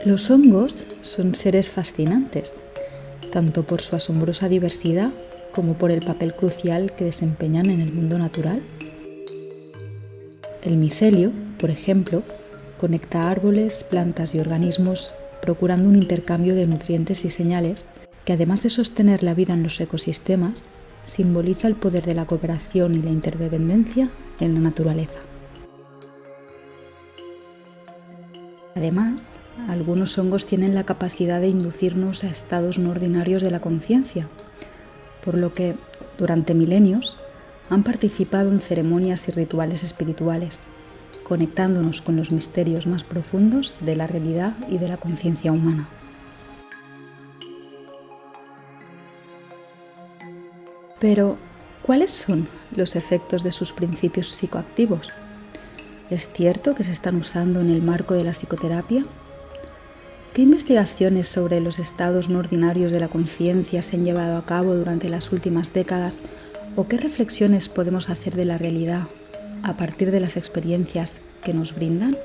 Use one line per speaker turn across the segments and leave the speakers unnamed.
Los hongos son seres fascinantes, tanto por su asombrosa diversidad como por el papel crucial que desempeñan en el mundo natural. El micelio, por ejemplo, conecta árboles, plantas y organismos procurando un intercambio de nutrientes y señales que, además de sostener la vida en los ecosistemas, simboliza el poder de la cooperación y la interdependencia en la naturaleza. Además, algunos hongos tienen la capacidad de inducirnos a estados no ordinarios de la conciencia, por lo que, durante milenios, han participado en ceremonias y rituales espirituales, conectándonos con los misterios más profundos de la realidad y de la conciencia humana. Pero, ¿cuáles son los efectos de sus principios psicoactivos? ¿Es cierto que se están usando en el marco de la psicoterapia? ¿Qué investigaciones sobre los estados no ordinarios de la conciencia se han llevado a cabo durante las últimas décadas o qué reflexiones podemos hacer de la realidad a partir de las experiencias que nos brindan?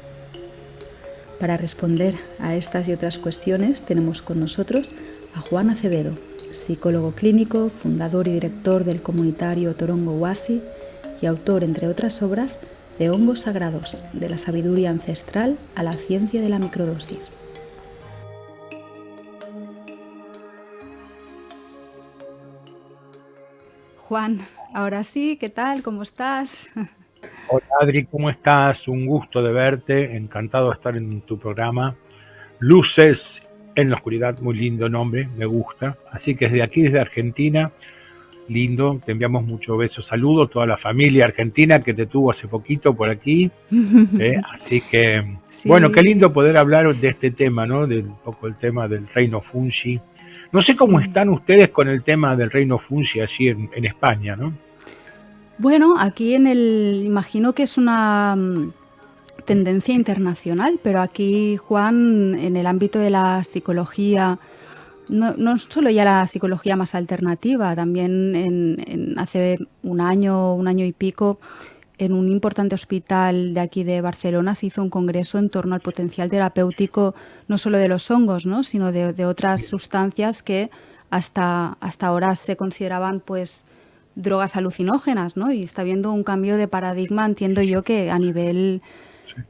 Para responder a estas y otras cuestiones tenemos con nosotros a Juan Acevedo, psicólogo clínico, fundador y director del comunitario Torongo Huasi y autor, entre otras obras, de Hongos Sagrados, de la sabiduría ancestral a la ciencia de la microdosis. Juan, ahora sí, ¿qué tal? ¿Cómo estás?
Hola Adri, ¿cómo estás? Un gusto de verte, encantado de estar en tu programa. Luces en la oscuridad, muy lindo nombre, me gusta. Así que desde aquí, desde Argentina, lindo, te enviamos muchos besos, saludos, toda la familia argentina que te tuvo hace poquito por aquí. Así que,
Sí.
Bueno, qué lindo poder hablar de este tema, ¿no? Un poco el tema del reino fungi. No sé cómo están ustedes con el tema del reino fungi allí en España, ¿no?
Bueno, aquí imagino que es una tendencia internacional, pero aquí, Juan, en el ámbito de la psicología, no solo ya la psicología más alternativa, también hace un año y pico, en un importante hospital de aquí de Barcelona se hizo un congreso en torno al potencial terapéutico no solo de los hongos, ¿no? Sino de otras sustancias que hasta ahora se consideraban pues drogas alucinógenas, ¿no? Y está habiendo un cambio de paradigma, entiendo yo, que a nivel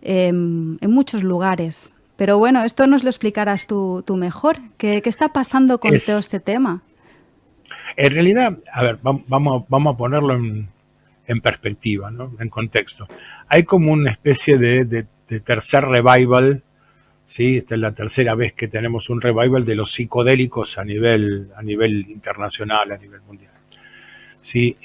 en muchos lugares. Pero bueno, esto nos lo explicarás tú mejor. ¿Qué está pasando con todo este tema?
En realidad, a ver, vamos a ponerlo en perspectiva, ¿no? En contexto. Hay como una especie de tercer revival, ¿sí? Esta es la tercera vez que tenemos un revival de los psicodélicos a nivel internacional, a nivel mundial. ¿Sí?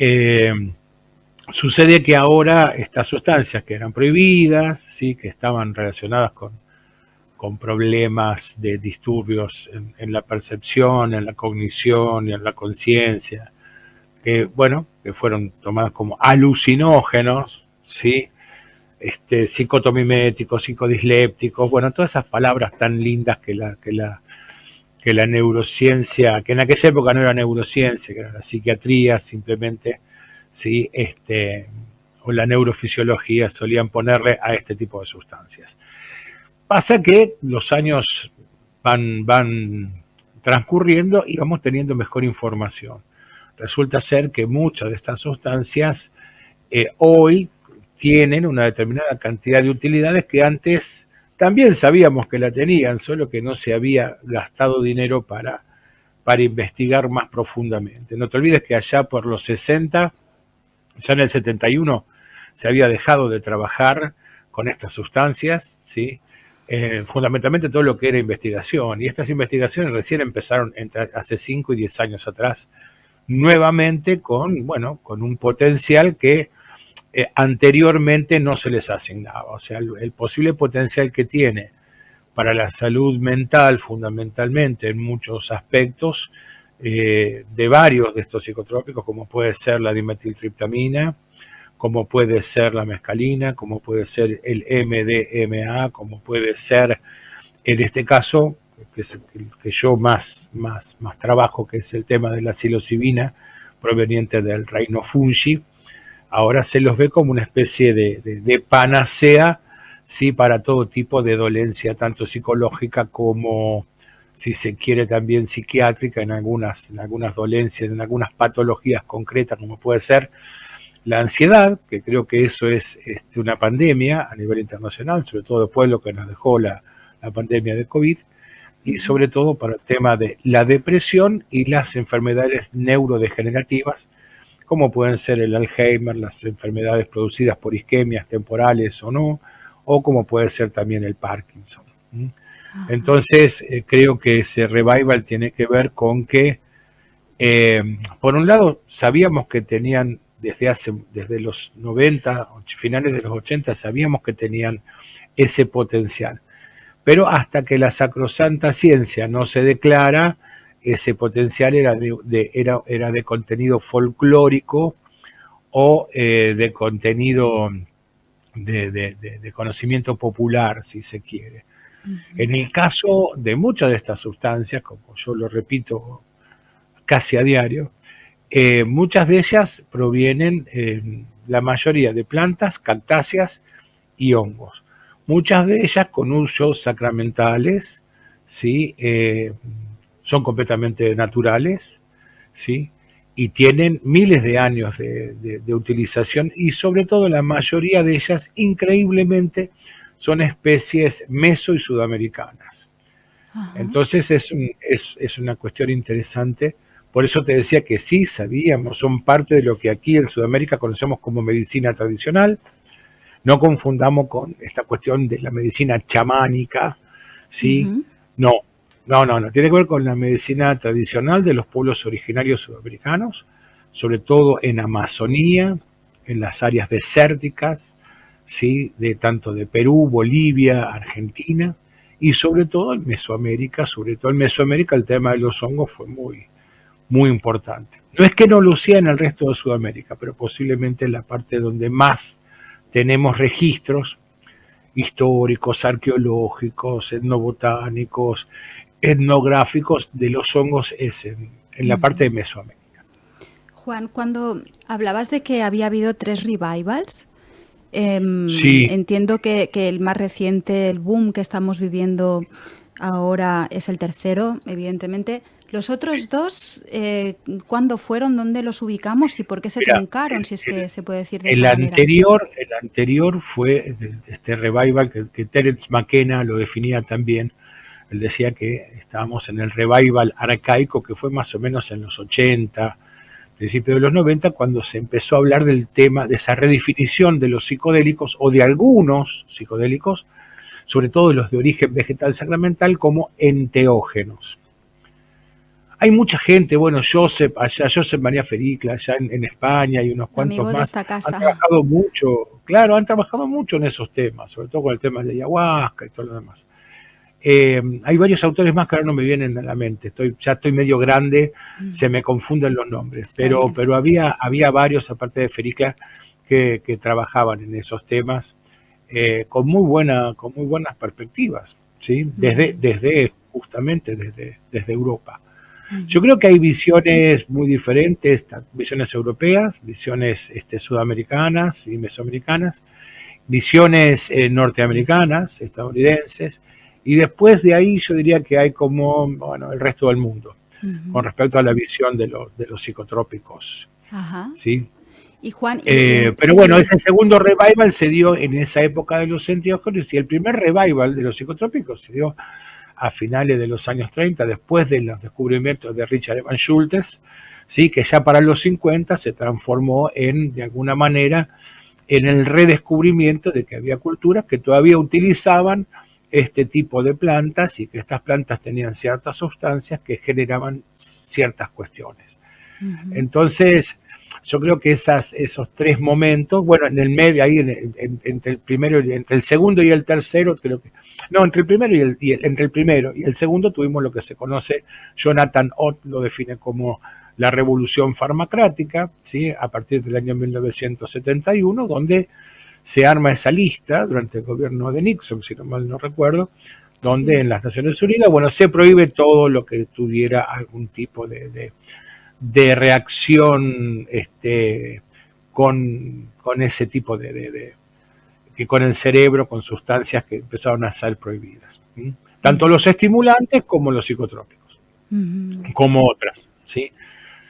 Sucede que ahora estas sustancias que eran prohibidas, ¿sí? Que estaban relacionadas con problemas de disturbios en la percepción, en la cognición y en la conciencia, que fueron tomadas como alucinógenos, ¿sí? Psicotomiméticos, psicodislépticos, todas esas palabras tan lindas que la neurociencia, que en aquella época no era neurociencia, que era la psiquiatría simplemente, ¿sí? O la neurofisiología solían ponerle a este tipo de sustancias. Pasa que los años van transcurriendo y vamos teniendo mejor información. Resulta ser que muchas de estas sustancias hoy tienen una determinada cantidad de utilidades que antes también sabíamos que la tenían, solo que no se había gastado dinero para investigar más profundamente. No te olvides que allá por los 60, ya en el 71, se había dejado de trabajar con estas sustancias, ¿sí? Fundamentalmente todo lo que era investigación, y estas investigaciones recién empezaron hace 5 y 10 años atrás, nuevamente con un potencial que anteriormente no se les asignaba. O sea, el posible potencial que tiene para la salud mental, fundamentalmente en muchos aspectos, de varios de estos psicotrópicos, como puede ser la dimetiltriptamina, como puede ser la mescalina, como puede ser el MDMA, como puede ser, en este caso, que es el que yo más trabajo, que es el tema de la psilocibina, proveniente del reino fungi, ahora se los ve como una especie de panacea, sí, para todo tipo de dolencia, tanto psicológica como, si se quiere, también psiquiátrica, en algunas dolencias, en algunas patologías concretas, como puede ser la ansiedad, que creo que eso es una pandemia a nivel internacional, sobre todo después de lo que nos dejó la pandemia de COVID, y sobre todo para el tema de la depresión y las enfermedades neurodegenerativas, como pueden ser el Alzheimer, las enfermedades producidas por isquemias temporales o no, o como puede ser también el Parkinson. Entonces, creo que ese revival tiene que ver con que, por un lado, sabíamos que tenían, desde los 90, finales de los 80, sabíamos que tenían ese potencial. Pero hasta que la sacrosanta ciencia no se declara, ese potencial era de contenido folclórico o de contenido de conocimiento popular, si se quiere. En el caso de muchas de estas sustancias, como yo lo repito casi a diario, muchas de ellas provienen, la mayoría, de plantas, cactáceas y hongos. Muchas de ellas con usos sacramentales, ¿sí? Son completamente naturales, ¿sí? Y tienen miles de años de utilización, y sobre todo la mayoría de ellas, increíblemente, son especies meso y sudamericanas. Entonces es una cuestión interesante. Por eso te decía que sí sabíamos, son parte de lo que aquí en Sudamérica conocemos como medicina tradicional. No confundamos con esta cuestión de la medicina chamánica, ¿sí? No, tiene que ver con la medicina tradicional de los pueblos originarios sudamericanos, sobre todo en Amazonía, en las áreas desérticas, ¿sí? Tanto de Perú, Bolivia, Argentina, y sobre todo en Mesoamérica. Sobre todo en Mesoamérica el tema de los hongos fue muy, muy importante. No es que no lo sea en el resto de Sudamérica, pero posiblemente en la parte donde más tenemos registros históricos, arqueológicos, etnobotánicos, etnográficos de los hongos es en la parte de Mesoamérica.
Juan, cuando hablabas de que había habido 3 revivals,
sí.
Entiendo que el más reciente, el boom que estamos viviendo ahora, es el tercero, evidentemente. Los otros 2, ¿cuándo fueron? ¿Dónde los ubicamos? ¿Y por qué se truncaron? Si es que se puede decir de esta manera.
El anterior fue este revival que Terence McKenna lo definía también. Él decía que estábamos en el revival arcaico, que fue más o menos en los 80, principios de los 90, cuando se empezó a hablar del tema, de esa redefinición de los psicodélicos, o de algunos psicodélicos, sobre todo los de origen vegetal sacramental, como enteógenos. Hay mucha gente, bueno, Josep María Fericla, allá en España, y unos cuantos
Amigo
más,
de esta casa.
han trabajado mucho, claro, han trabajado mucho en esos temas, sobre todo con el tema de ayahuasca y todo lo demás. Hay varios autores más que ahora no me vienen a la mente, ya estoy medio grande, se me confunden los nombres, pero había varios, aparte de Fericla, que trabajaban en esos temas con muy buenas perspectivas, ¿sí? Justamente desde Europa. Yo creo que hay visiones muy diferentes, visiones europeas, visiones sudamericanas y mesoamericanas, visiones norteamericanas, estadounidenses, y después de ahí yo diría que hay como, bueno, el resto del mundo, con respecto a la visión de los psicotrópicos. ¿Sí?
Y Juan,
pero bueno, ese segundo revival se dio en esa época de los enteógenos, y el primer revival de los psicotrópicos se dio a finales de los años 30, después de los descubrimientos de Richard Evans Schultes, ¿sí? Que ya para los 50 se transformó de alguna manera, en el redescubrimiento de que había culturas que todavía utilizaban este tipo de plantas, y que estas plantas tenían ciertas sustancias que generaban ciertas cuestiones. Entonces, yo creo que esos 3 momentos, bueno, en el medio, ahí entre el segundo y el tercero, creo que no, entre el primero y el segundo tuvimos lo que se conoce, Jonathan Ott lo define como la revolución farmacrática, ¿sí? A partir del año 1971, donde se arma esa lista durante el gobierno de Nixon, si no mal no recuerdo, donde en las Naciones Unidas, bueno, se prohíbe todo lo que tuviera algún tipo de reacción con ese tipo que con el cerebro, con sustancias que empezaron a ser prohibidas. ¿Sí? Tanto los estimulantes como los psicotrópicos, como otras. ¿Sí?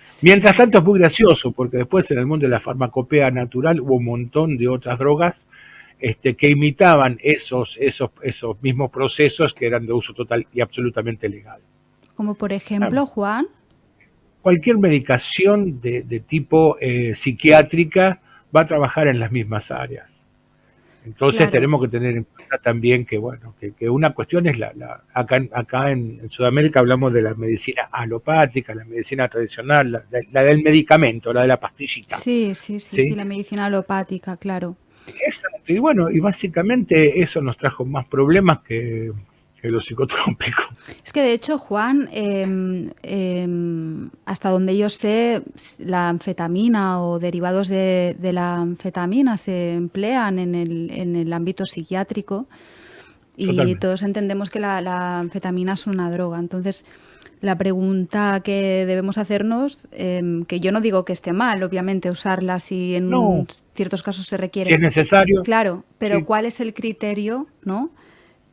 Sí.
Mientras tanto es muy gracioso, porque después en el mundo de la farmacopea natural hubo un montón de otras drogas que imitaban esos mismos procesos que eran de uso total y absolutamente legal.
Como por ejemplo, Juan.
Cualquier medicación de tipo psiquiátrica va a trabajar en las mismas áreas. Entonces
Claro.
tenemos que tener en cuenta también que, bueno, que una cuestión es acá en Sudamérica hablamos de la medicina alopática, la medicina tradicional, la del medicamento, la de la pastillita.
Sí, la medicina alopática, claro.
Exacto, y bueno, y básicamente eso nos trajo más problemas que los psicotrópicos.
Es que de hecho, Juan, hasta donde yo sé, la anfetamina o derivados de la anfetamina se emplean en el ámbito psiquiátrico y
Totalmente.
todos entendemos que la anfetamina es una droga. Entonces, la pregunta que debemos hacernos, que yo no digo que esté mal, obviamente, usarla si en ciertos casos se requiere.
Si es necesario.
Claro, pero
sí.
¿cuál es el criterio, no?,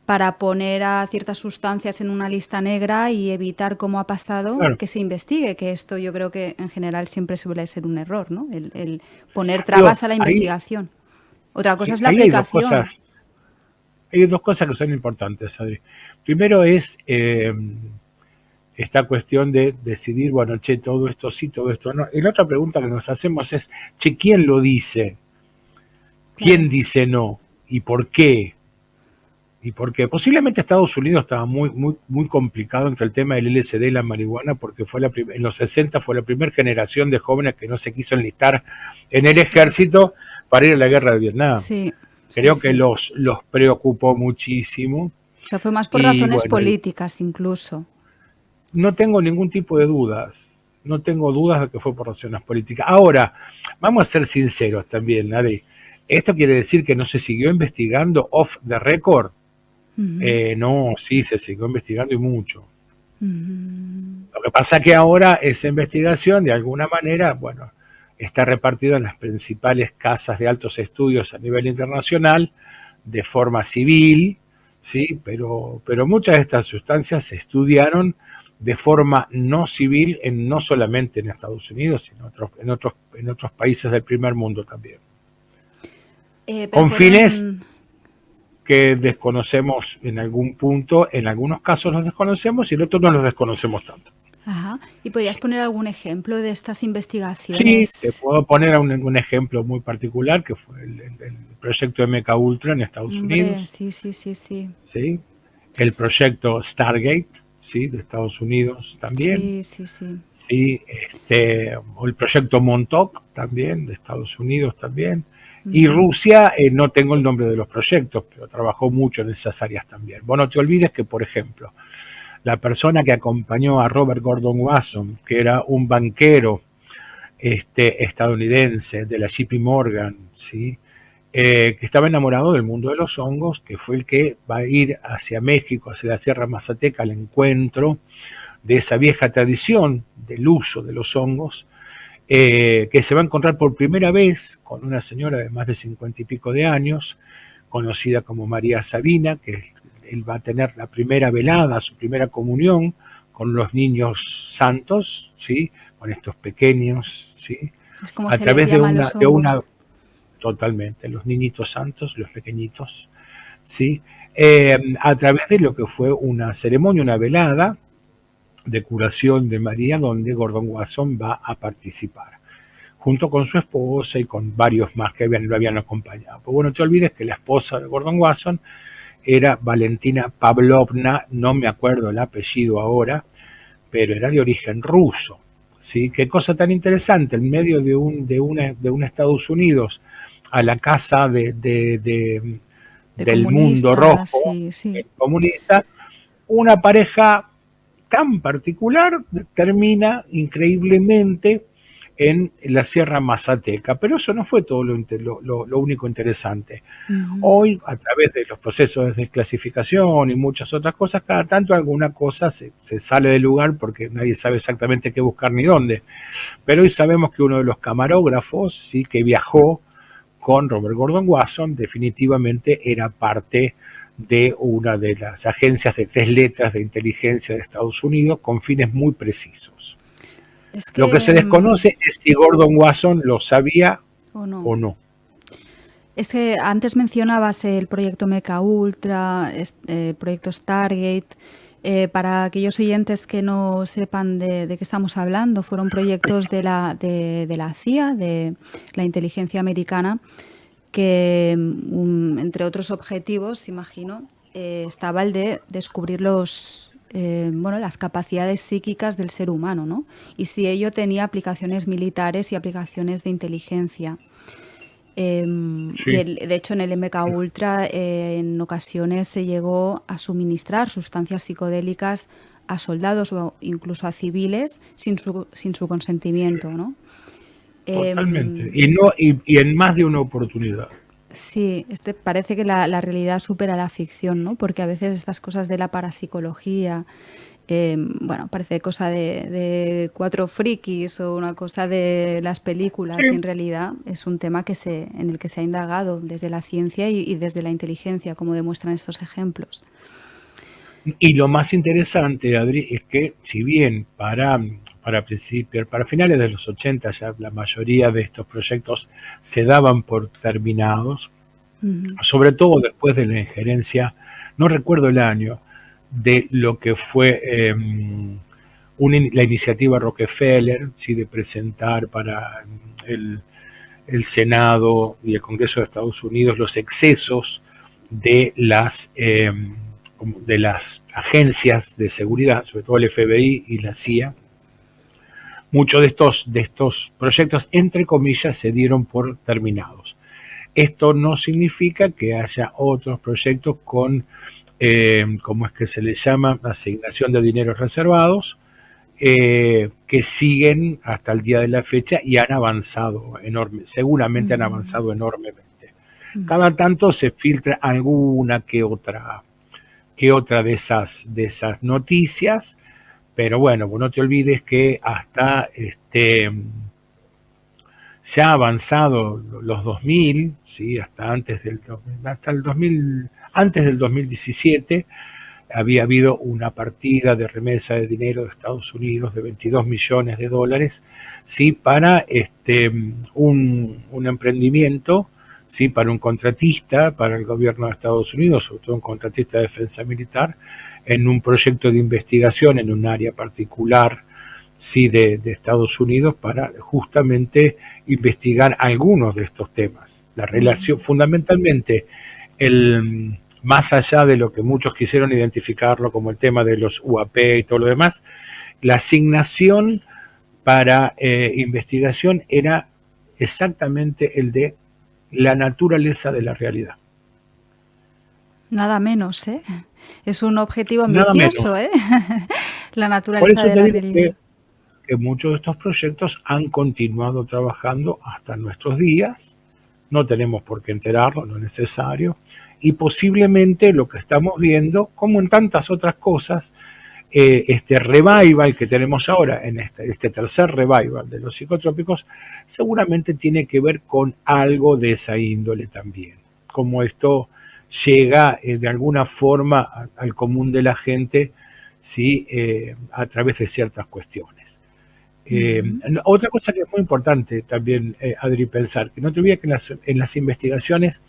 para poner a ciertas sustancias en una lista negra y evitar, como ha pasado,
Claro.
que se investigue, que esto yo creo que en general siempre suele ser un error, ¿no? El poner trabas a la investigación. Otra cosa es la aplicación.
Hay dos cosas que son importantes, Adri. Primero es esta cuestión de decidir, bueno, che, todo esto sí, todo esto no. Y la otra pregunta que nos hacemos es, che, ¿quién lo dice? ¿Quién
Claro.
dice no? ¿Y por qué? ¿Y por qué? Posiblemente Estados Unidos estaba muy complicado entre el tema del LSD y la marihuana, porque en los 60 fue la primera generación de jóvenes que no se quiso enlistar en el ejército para ir a la guerra de Vietnam.
Sí,
Creo que los preocupó muchísimo.
O sea, fue más por razones políticas incluso.
No tengo ningún tipo de dudas. No tengo dudas de que fue por razones políticas. Ahora, vamos a ser sinceros también, Adri. ¿Esto quiere decir que no se siguió investigando off the record? No, sí, se siguió investigando y mucho. Lo que pasa es que ahora esa investigación, de alguna manera, bueno, está repartida en las principales casas de altos estudios a nivel internacional, de forma civil, ¿sí? Pero muchas de estas sustancias se estudiaron de forma no civil, no solamente en Estados Unidos, sino en otros países del primer mundo también. Con fines que desconocemos en algún punto, en algunos casos los desconocemos y en otros no los desconocemos tanto.
Ajá. ¿Y podrías poner algún ejemplo de estas investigaciones?
Sí, te puedo poner un ejemplo muy particular, que fue el proyecto MKUltra en Estados Unidos.
Sí.
¿Sí? El proyecto Stargate, ¿sí? De Estados Unidos también. Sí. O el proyecto Montauk también, de Estados Unidos también. Y Rusia, no tengo el nombre de los proyectos, pero trabajó mucho en esas áreas también. Vos no te olvides que, por ejemplo, la persona que acompañó a Robert Gordon Wasson, que era un banquero estadounidense de la JP Morgan, ¿sí? Que estaba enamorado del mundo de los hongos, que fue el que va a ir hacia México, hacia la Sierra Mazateca, al encuentro de esa vieja tradición del uso de los hongos, que se va a encontrar por primera vez con una señora de más de 50 y pico de años, conocida como María Sabina, que él va a tener la primera velada, su primera comunión con los niños santos, ¿sí? Con estos pequeños, ¿sí?
Es como a través de una
totalmente, los niñitos santos, los pequeñitos, ¿sí? A través de lo que fue una ceremonia, una velada de curación de María, donde Gordon Wasson va a participar, junto con su esposa y con varios más que lo habían acompañado. Pues bueno, no te olvides que la esposa de Gordon Wasson era Valentina Pavlovna, no me acuerdo el apellido ahora, pero era de origen ruso, ¿sí? Qué cosa tan interesante, en medio de un Estados Unidos, a la casa del mundo rojo, comunista, una pareja tan particular termina increíblemente en la Sierra Mazateca. Pero eso no fue todo lo único interesante. Hoy, a través de los procesos de desclasificación y muchas otras cosas, cada tanto alguna cosa se sale del lugar porque nadie sabe exactamente qué buscar ni dónde. Pero hoy sabemos que uno de los camarógrafos, ¿sí?, que viajó con Robert Gordon Wasson, definitivamente era parte de una de las agencias de 3 letras de inteligencia de Estados Unidos con fines muy precisos. Lo que se desconoce es si Gordon Wasson lo sabía o no.
Es que antes mencionabas el proyecto Mecha Ultra, el proyecto Stargate. Para aquellos oyentes que no sepan de qué estamos hablando, fueron proyectos de la CIA, de la inteligencia americana, que entre otros objetivos, imagino, estaba el de descubrir las capacidades psíquicas del ser humano, ¿no? Y si ello tenía aplicaciones militares y aplicaciones de inteligencia.
Sí.
Y de hecho en el MK Ultra en ocasiones se llegó a suministrar sustancias psicodélicas a soldados o incluso a civiles sin su consentimiento, ¿no?
Totalmente. Y en más de una oportunidad.
Sí, parece que la realidad supera la ficción, ¿no? Porque a veces estas cosas de la parapsicología, parece cosa de 4 frikis o una cosa de las películas,
Sí.
y en realidad es un tema en el que se ha indagado desde la ciencia y desde la inteligencia, como demuestran estos ejemplos.
Y lo más interesante, Adri, es que si bien para finales de los 80 ya la mayoría de estos proyectos se daban por terminados, sobre todo después de la injerencia, no recuerdo el año, de lo que fue la iniciativa Rockefeller, ¿sí?, de presentar para el Senado y el Congreso de Estados Unidos los excesos de las agencias de seguridad, sobre todo el FBI y la CIA. Muchos de estos proyectos, entre comillas, se dieron por terminados. Esto no significa que haya otros proyectos con, ¿cómo es que se les llama?, asignación de dineros reservados, que siguen hasta el día de la fecha y han avanzado seguramente han avanzado enormemente. Cada tanto se filtra alguna que otra de esas noticias, pero bueno, no te olvides que hasta ya avanzado los 2000, ¿sí?, antes del 2017, había habido una partida de remesa de dinero de Estados Unidos de $22 millones, ¿sí?, para un emprendimiento, ¿sí?, para un contratista, para el gobierno de Estados Unidos, sobre todo un contratista de defensa militar, en un proyecto de investigación en un área particular, sí, de Estados Unidos, para justamente investigar algunos de estos temas. La relación, fundamentalmente, más allá de lo que muchos quisieron identificarlo como el tema de los UAP y todo lo demás, la asignación para investigación era exactamente el de la naturaleza de la realidad.
Nada menos, ¿eh? Es un objetivo ambicioso, ¿eh? La naturaleza de la realidad.
Que muchos de estos proyectos han continuado trabajando hasta nuestros días. No tenemos por qué enterarlo, no es necesario. Y posiblemente lo que estamos viendo, como en tantas otras cosas, este revival que tenemos ahora, en este tercer revival de los psicotrópicos, seguramente tiene que ver con algo de esa índole también. Como esto llega de alguna forma al común de la gente, ¿sí?, a través de ciertas cuestiones. Otra cosa que es muy importante también, Adri, pensar, que no te olvides que en las investigaciones,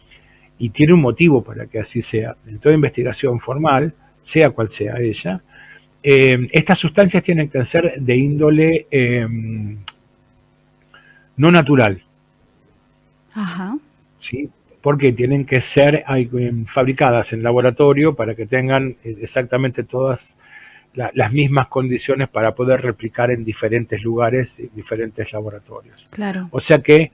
y tiene un motivo para que así sea, en toda investigación formal, sea cual sea ella, estas sustancias tienen que ser de índole no natural.
Ajá.
¿Sí? Porque tienen que ser fabricadas en laboratorio para que tengan exactamente todas las mismas condiciones para poder replicar en diferentes lugares, en diferentes laboratorios.
Claro.
O sea que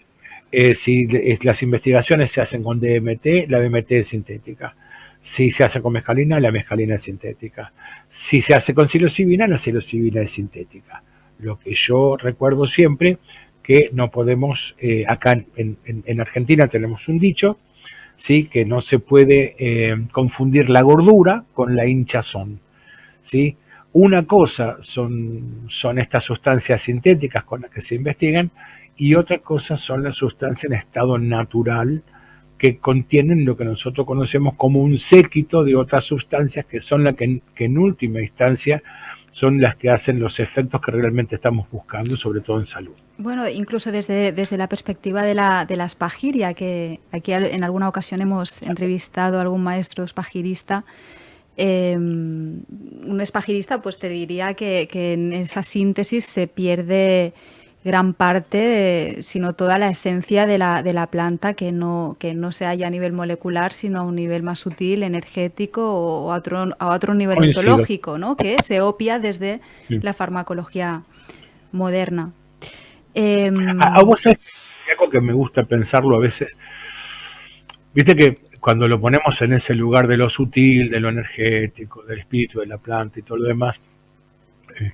si las investigaciones se hacen con DMT, la DMT es sintética. Si se hace con mescalina, la mescalina es sintética. Si se hace con psilocibina, la psilocibina es sintética. Lo que yo recuerdo siempre, que no podemos, acá en Argentina tenemos un dicho, ¿sí? Que no se puede confundir la gordura con la hinchazón, ¿sí? Una cosa son estas sustancias sintéticas con las que se investigan y otra cosa son las sustancias en estado natural que contienen lo que nosotros conocemos como un séquito de otras sustancias que son las que en última instancia son las que hacen los efectos que realmente estamos buscando, sobre todo en salud.
Bueno, incluso desde la perspectiva de la espagiria, que aquí en alguna ocasión hemos entrevistado a algún maestro espagirista. Un espagirista pues te diría que en esa síntesis se pierde gran parte, sino toda la esencia de la planta, que no se halla a nivel molecular, sino a un nivel más sutil, energético o a otro nivel
Coincido.
ontológico, ¿no? Que se opia desde
Sí.
la farmacología moderna.
A vos sabés algo que me gusta pensarlo a veces. Viste que cuando lo ponemos en ese lugar de lo sutil, de lo energético, del espíritu de la planta y todo lo demás,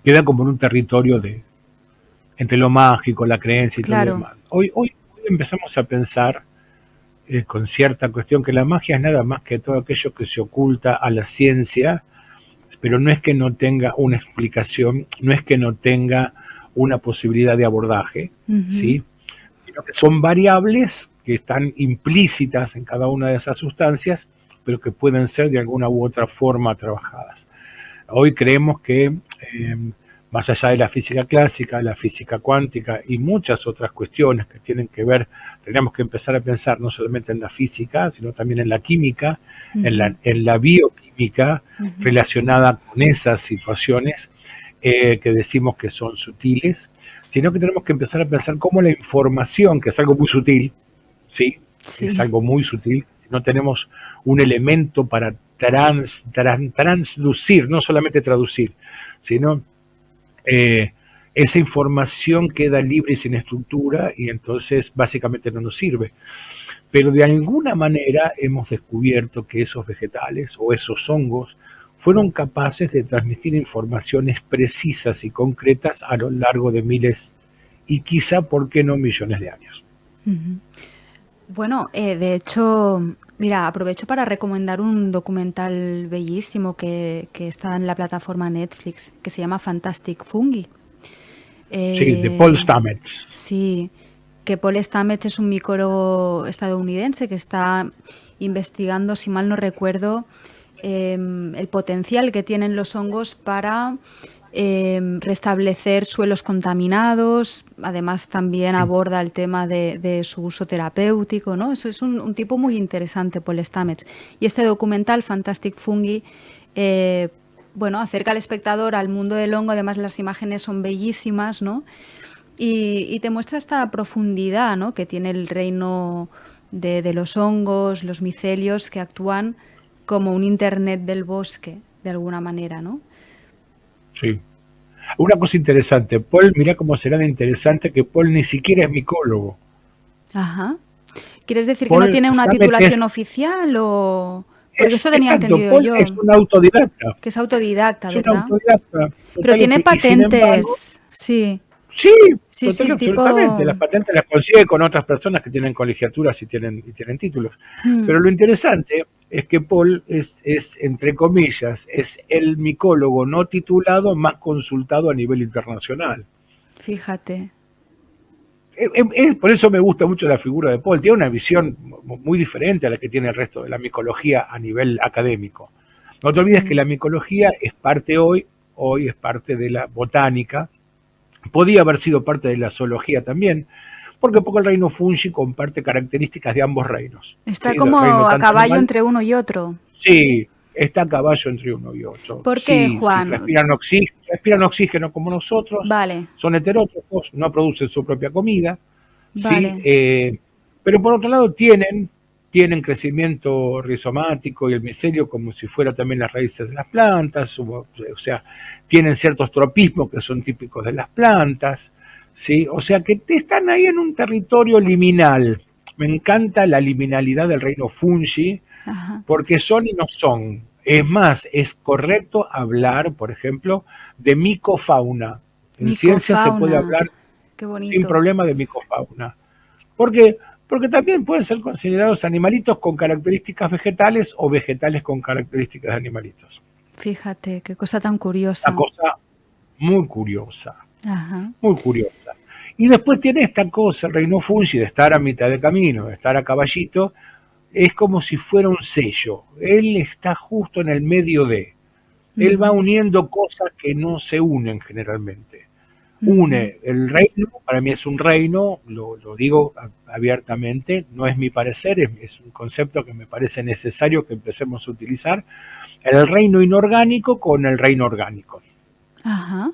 queda como en un territorio de entre lo mágico, la creencia y todo lo
Claro.
demás. Hoy empezamos a pensar con cierta cuestión que la magia es nada más que todo aquello que se oculta a la ciencia, pero no es que no tenga una explicación, no es que no tenga una posibilidad de abordaje, ¿sí? Sino que son variables que están implícitas en cada una de esas sustancias, pero que pueden ser de alguna u otra forma trabajadas. Hoy creemos que más allá de la física clásica, la física cuántica y muchas otras cuestiones que tienen que ver, tenemos que empezar a pensar no solamente en la física, sino también en la química, en la bioquímica relacionada con esas situaciones que decimos que son sutiles, sino que tenemos que empezar a pensar cómo la información, que es algo muy sutil, ¿sí?
Sí.
Es algo muy sutil, no tenemos un elemento para transducir, no solamente traducir, sino esa información queda libre y sin estructura y entonces básicamente no nos sirve. Pero de alguna manera hemos descubierto que esos vegetales o esos hongos fueron capaces de transmitir informaciones precisas y concretas a lo largo de miles y quizá, ¿por qué no, millones de años?
Bueno, de hecho, mira, aprovecho para recomendar un documental bellísimo que está en la plataforma Netflix, que se llama Fantastic Fungi.
Sí, de Paul Stamets.
Sí, que Paul Stamets es un micólogo estadounidense que está investigando, si mal no recuerdo, el potencial que tienen los hongos para restablecer suelos contaminados. Además también aborda el tema de su uso terapéutico, ¿no? Eso es un tipo muy interesante, Paul Stamets. Y este documental, Fantastic Fungi, bueno, acerca al espectador al mundo del hongo. Además las imágenes son bellísimas, ¿no? Y te muestra esta profundidad, ¿no?, que tiene el reino de los hongos, los micelios, que actúan como un internet del bosque, de alguna manera, ¿no?
Sí. Una cosa interesante, Paul, mirá cómo será de interesante que Paul ni siquiera es micólogo.
Ajá. ¿Quieres decir
Paul
que no tiene una
Stamets
titulación oficial o...? Porque eso tenía
exacto,
entendido
Paul
yo.
es un autodidacta.
Que es autodidacta,
Es un
¿verdad?
autodidacta.
Pero tiene
Y sin embargo,
patentes, sí.
sí,
Sí,
total y
tipo...
absolutamente. Las patentes las consigue con otras personas que tienen colegiaturas y tienen títulos. Pero lo interesante es que Paul es, entre comillas, es el micólogo no titulado más consultado a nivel internacional.
Fíjate.
Por eso me gusta mucho la figura de Paul. Tiene una visión muy diferente a la que tiene el resto de la micología a nivel académico. No te olvides que la micología es parte hoy es parte de la botánica. Podía haber sido parte de la zoología también, porque el reino fungi comparte características de ambos reinos.
Está
¿sí?
como a caballo entre uno y otro.
Sí, está a caballo entre uno y otro.
¿Por qué,
sí,
Juan?
Sí, respiran oxígeno como nosotros,
vale.
Son heterótrofos, no producen su propia comida,
vale.
¿sí? Pero por otro lado tienen crecimiento rizomático y el micelio como si fuera también las raíces de las plantas, o sea, tienen ciertos tropismos que son típicos de las plantas, ¿sí? O sea que están ahí en un territorio liminal. Me encanta la liminalidad del reino fungi, porque son y no son. Es más, es correcto hablar, por ejemplo, de micofauna. En ciencia se puede hablar
qué
sin
bonito.
problema de micofauna. ¿Por qué? Porque también pueden ser considerados animalitos con características vegetales o vegetales con características de animalitos.
Fíjate, qué cosa tan
Una
curiosa.
cosa muy curiosa,
Ajá.
muy curiosa. Y después tiene esta cosa, el reino fungi, de estar a mitad de camino, de estar a caballito, es como si fuera un sello. Él está justo en el medio de. Él va
Ujú,
uniendo cosas que no se unen generalmente.
ujú.
Une el reino, para mí es un reino, lo digo abiertamente, no es mi parecer, es un concepto que me parece necesario que empecemos a utilizar, el reino inorgánico con el reino orgánico.
Ajá.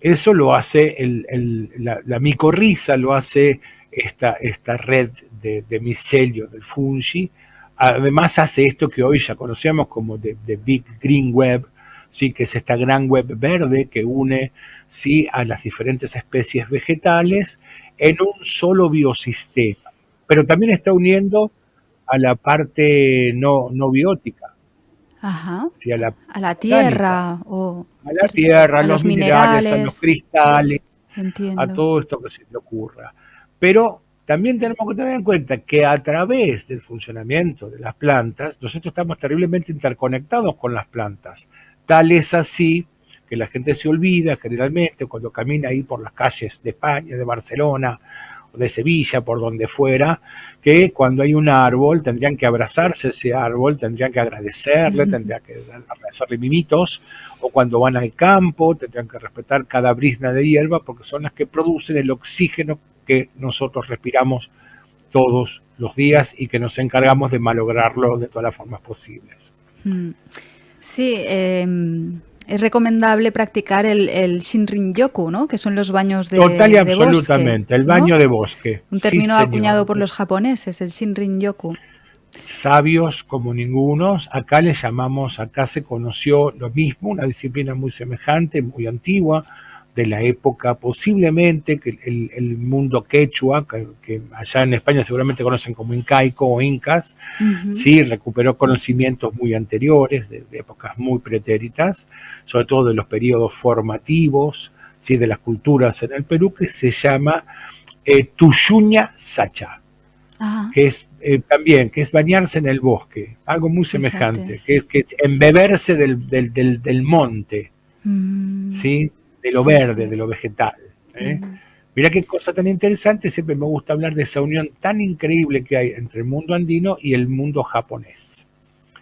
Eso lo hace la micorriza, lo hace esta red de micelio del fungi. Además hace esto que hoy ya conocemos como de Big Green Web, ¿sí? Que es esta gran web verde que une, ¿sí?, a las diferentes especies vegetales en un solo biosistema. Pero también está uniendo a la parte no biótica,
Ajá.
¿sí?, a la
A la
orgánica,
tierra o
a la tierra, a
a
los
los
minerales, a los
minerales.
cristales, a
Entiendo.
todo esto que se te ocurra. Pero también tenemos que tener en cuenta que a través del funcionamiento de las plantas, nosotros estamos terriblemente interconectados con las plantas. Tal es así que la gente se olvida generalmente cuando camina ahí por las calles de España, de Barcelona, o de Sevilla, por donde fuera, que cuando hay un árbol tendrían que abrazarse ese árbol, tendrían que agradecerle, tendrían que hacerle mimitos, o cuando van al campo tendrían que respetar cada brizna de hierba porque son las que producen el oxígeno que nosotros respiramos todos los días y que nos encargamos de malograrlo de todas las formas posibles.
Mm. Sí, es recomendable practicar el Shinrin-yoku, ¿no? Que son los baños
Total y
de bosque,
absolutamente, el
¿no?
baño de bosque,
Un
sí
término acuñado
señor.
por los japoneses, el Shinrin-yoku.
Sabios como ningunos, acá le llamamos, acá se conoció lo mismo, una disciplina muy semejante, muy antigua, de la época posiblemente que el mundo quechua, que allá en España seguramente conocen como incaico o incas,
Ujú,
sí, recuperó conocimientos muy anteriores, de épocas muy pretéritas, sobre todo de los periodos formativos, sí, de las culturas en el Perú, que se llama Tuyuña Sacha,
ajá,
que es también, que es bañarse en el bosque, algo muy
fíjate.
semejante, que es embeberse del monte,
Mm,
¿sí? De lo
sí,
verde,
sí.
de lo vegetal. ¿Eh?
Ujú,
Mira qué cosa tan interesante, siempre me gusta hablar de esa unión tan increíble que hay entre el mundo andino y el mundo japonés.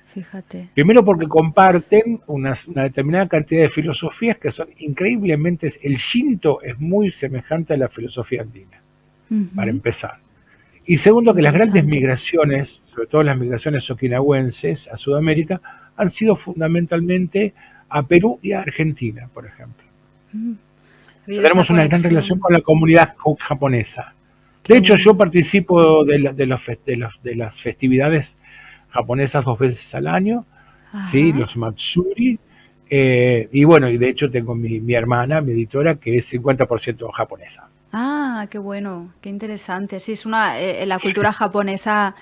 fíjate.
Primero porque comparten una determinada cantidad de filosofías que son increíblemente, el Shinto es muy semejante a la filosofía andina, para
Ujú,
empezar. Y
qué
segundo, que las grandes
interesante.
migraciones, sobre todo las migraciones okinawenses a Sudamérica, han sido fundamentalmente a Perú y a Argentina, por ejemplo.
Mm, ha habido esa
Tenemos una gran relación
conexión.
con la comunidad japonesa. De
Qué
hecho, yo
bueno.
participo de las festividades japonesas 2 veces al año, ¿sí?
Ajá.
Los Matsuri, y bueno, y de hecho tengo mi hermana, mi editora, que es 50% japonesa.
Ah, qué bueno, qué interesante. Sí, es una, la cultura japonesa,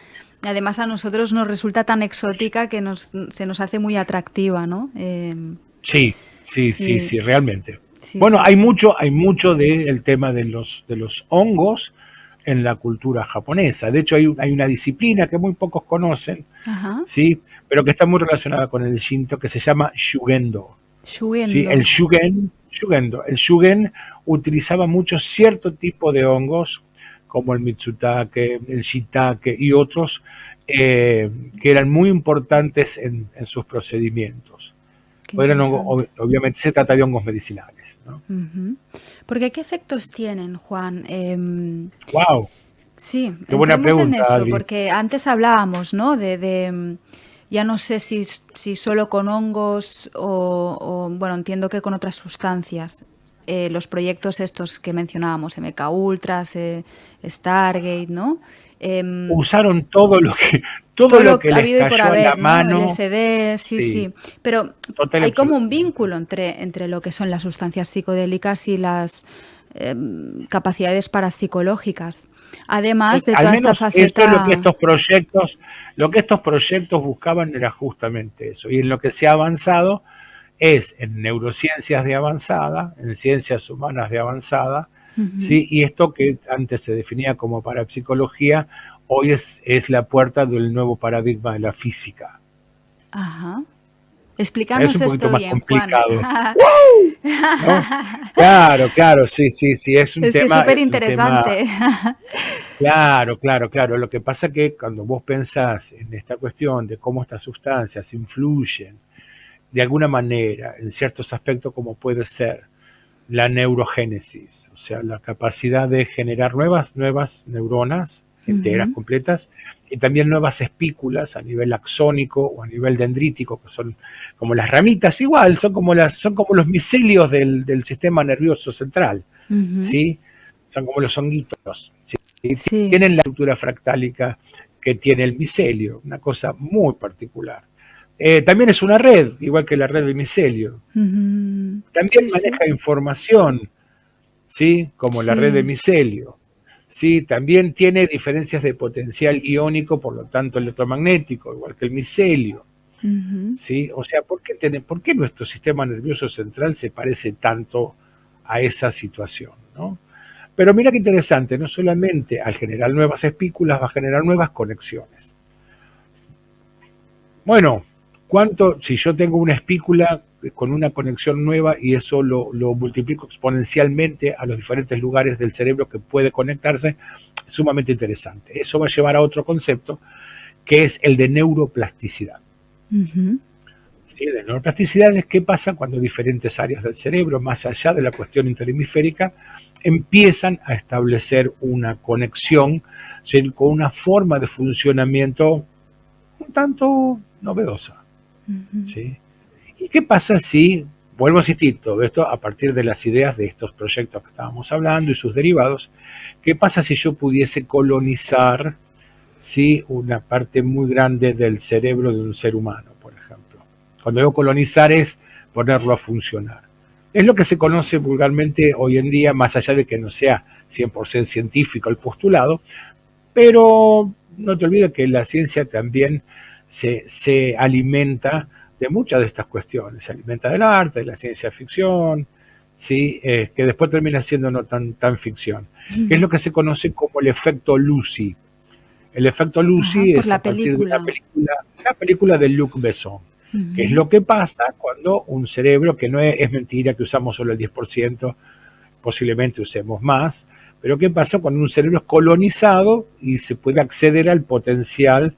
además a nosotros nos resulta tan exótica que se nos hace muy atractiva, ¿no?
Sí, sí, sí,
Sí,
sí, realmente.
sí,
Bueno,
sí, sí.
hay mucho del tema de los hongos en la cultura japonesa. De hecho, hay una disciplina que muy pocos conocen,
Ajá.
¿sí? Pero que está muy relacionada con el Shinto, que se llama Shugendo. ¿Sí?
Shugendo.
El Shugen utilizaba mucho cierto tipo de hongos, como el Mitsutake, el Shiitake y otros, que eran muy importantes en sus procedimientos.
Qué
Eran
interesante.
obviamente se trata de hongos medicinales, ¿no?
Ujú. Porque, ¿qué efectos tienen, Juan?
¡Wow!
Sí,
¡Qué buena
entremos en
pregunta,
eso,
Adri!
porque antes hablábamos, ¿no? Ya no sé si solo con hongos bueno, entiendo que con otras sustancias. Los proyectos estos que mencionábamos, MK Ultras, Stargate, ¿no? Em,
Usaron todo
todo
lo
lo
que
que ha
les
habido y por
cayó a la
haber, ¿no? El
mano,
SD, sí,
sí,
sí. Pero
total y
hay como un
absolutamente.
vínculo entre lo que son las sustancias psicodélicas y las capacidades parapsicológicas. Además de
Al
toda esta
menos esto es
faceta.
lo que estos proyectos buscaban era justamente eso. Y en lo que se ha avanzado es en neurociencias de avanzada, en ciencias humanas de avanzada,
Ujú.
¿sí? Y esto que antes se definía como parapsicología, hoy es la puerta del nuevo paradigma de la física.
Ajá.
Es
Explícanos
un poquito
esto
más
bien, Juan.
complicado, ¿no? Claro, claro, sí, sí, sí,
Es que es súper
es un tema,
interesante.
claro, claro, claro. Lo que pasa que cuando vos pensás en esta cuestión de cómo estas sustancias influyen de alguna manera en ciertos aspectos como puede ser la neurogénesis, o sea, la capacidad de generar nuevas neuronas enteras,
Ujú.
completas, y también nuevas espículas a nivel axónico o a nivel dendrítico, que son como las ramitas, igual, son como los micelios del sistema nervioso central,
Ujú.
¿sí? Son como los honguitos, ¿sí?
Sí.
Tienen la estructura fractálica que tiene el micelio, una cosa muy particular. También es una red, igual que la red de micelio.
Ujú.
También
Sí, sí.
maneja información, ¿sí? Como la red de
Sí.
micelio. ¿Sí? También tiene diferencias de potencial iónico, por lo tanto electromagnético, igual que el micelio.
Ujú.
¿Sí? O sea, ¿por qué nuestro sistema nervioso central se parece tanto a esa situación? ¿No? Pero mira qué interesante, no solamente al generar nuevas espículas va a generar nuevas conexiones. Bueno, si yo tengo una espícula con una conexión nueva y eso lo multiplico exponencialmente a los diferentes lugares del cerebro que puede conectarse, es sumamente interesante. Eso va a llevar a otro concepto que es el de neuroplasticidad.
Ujú.
¿Sí? De neuroplasticidad es qué pasa cuando diferentes áreas del cerebro, más allá de la cuestión interhemisférica, empiezan a establecer una conexión, ¿sí? Con una forma de funcionamiento un tanto novedosa.
Ujú.
¿Sí? ¿Y qué pasa si, vuelvo a insistir, todo esto a partir de las ideas de estos proyectos que estábamos hablando y sus derivados, qué pasa si yo pudiese colonizar, ¿sí? Una parte muy grande del cerebro de un ser humano, por ejemplo? Cuando digo colonizar es ponerlo a funcionar. Es lo que se conoce vulgarmente hoy en día, más allá de que no sea 100% científico el postulado, pero no te olvides que la ciencia también se alimenta de muchas de estas cuestiones, se alimenta del arte, de la ciencia ficción, ¿sí? Que después termina siendo no tan ficción, que es lo que se conoce como el efecto Lucy. El efecto
Ajá,
Lucy
por
es a
la
partir de
película.
una película de Luc Besson, que es
Ujú.
lo que pasa cuando un cerebro, que no es mentira que usamos solo el 10%, posiblemente usemos más, pero ¿qué pasa cuando un cerebro es colonizado y se puede acceder al potencial,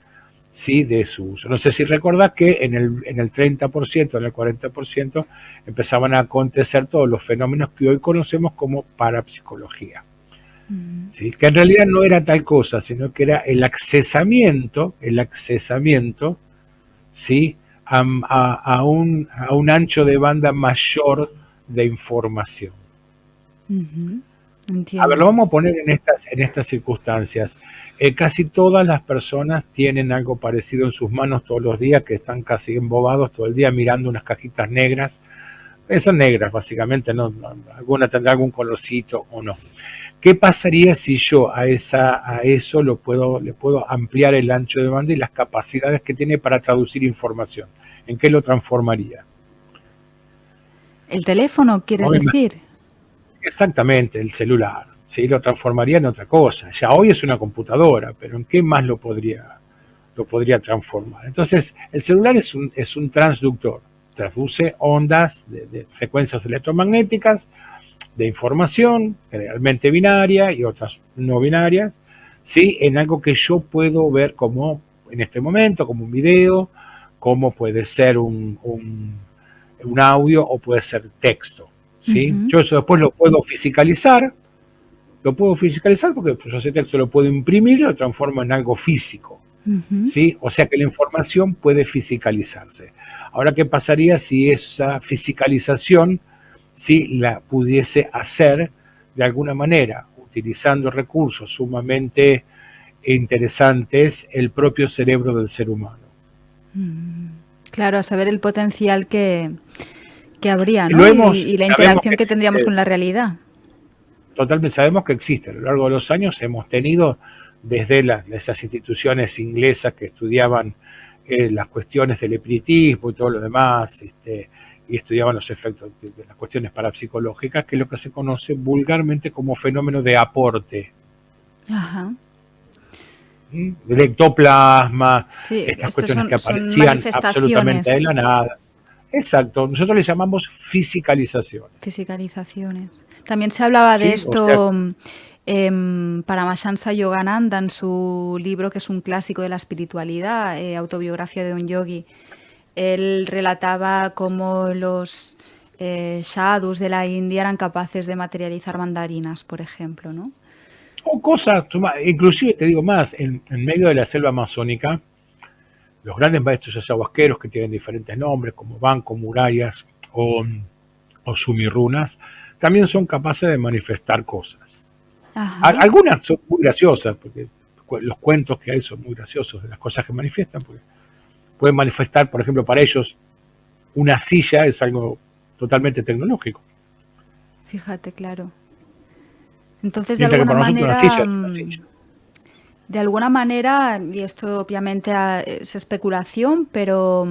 ¿sí? De su uso? No sé si recordás que en el 30%, en el 40%, empezaban a acontecer todos los fenómenos que hoy conocemos como parapsicología.
Ujú.
¿Sí? Que en realidad no era tal cosa, sino que era el accesamiento, ¿sí? A un ancho de banda mayor de información.
Ujú.
A ver, lo
Entiendo.
vamos a poner en estas circunstancias. Casi todas las personas tienen algo parecido en sus manos todos los días, que están casi embobados todo el día mirando unas cajitas negras. Son negras, básicamente, alguna tendrá algún colorcito o no. ¿Qué pasaría si yo a eso le puedo ampliar el ancho de banda y las capacidades que tiene para traducir información? ¿En qué lo transformaría?
¿El teléfono, quieres decir?
Exactamente, el celular. ¿Sí? Lo transformaría en otra cosa. Ya hoy es una computadora, pero ¿en qué más lo podría transformar? Entonces, el celular es un transductor. Traduce ondas de frecuencias electromagnéticas, de información, generalmente binaria y otras no binarias, ¿sí? En algo que yo puedo ver como, en este momento, como un video, como puede ser un audio o puede ser texto. ¿Sí?
Ujú.
Yo eso después lo puedo fisicalizar porque pues, ese texto lo puedo imprimir y lo transformo en algo físico.
Ujú.
¿Sí? O sea que la información puede fisicalizarse. Ahora, ¿qué pasaría si esa fisicalización si la pudiese hacer de alguna manera, utilizando recursos sumamente interesantes, el propio cerebro del ser humano?
Mm. Claro, a saber el potencial que habría, ¿no? Y la
Sabemos que
interacción que tendríamos
existe,
con la realidad.
totalmente sabemos que existe. A lo largo de los años hemos tenido desde esas instituciones inglesas que estudiaban las cuestiones del espiritismo y todo lo demás, y estudiaban los efectos de las cuestiones parapsicológicas, que es lo que se conoce vulgarmente como fenómeno de aporte.
Ajá.
El ectoplasma,
Sí,
estas
estos
cuestiones que
son
aparecían absolutamente
manifestaciones,
de la nada. Exacto, nosotros le llamamos fisicalizaciones.
fisicalizaciones. También se hablaba de
¿Sí? O sea,
esto Paramahansa Yogananda en su libro, que es un clásico de la espiritualidad, Autobiografía de un yogi. Él relataba cómo los sadhus de la India eran capaces de materializar mandarinas, por ejemplo, ¿no?
o cosas, inclusive te digo más, en medio de la selva amazónica, los grandes maestros ayahuasqueros que tienen diferentes nombres, como Banco, Murallas o Sumirunas, también son capaces de manifestar cosas.
Ajá.
Algunas son muy graciosas, porque los cuentos que hay son muy graciosos de las cosas que manifiestan, porque pueden manifestar, por ejemplo, para ellos una silla es algo totalmente tecnológico.
Fíjate, claro. Entonces,
Mientras que para nosotros una silla es una silla.
de alguna manera, y esto obviamente es especulación, pero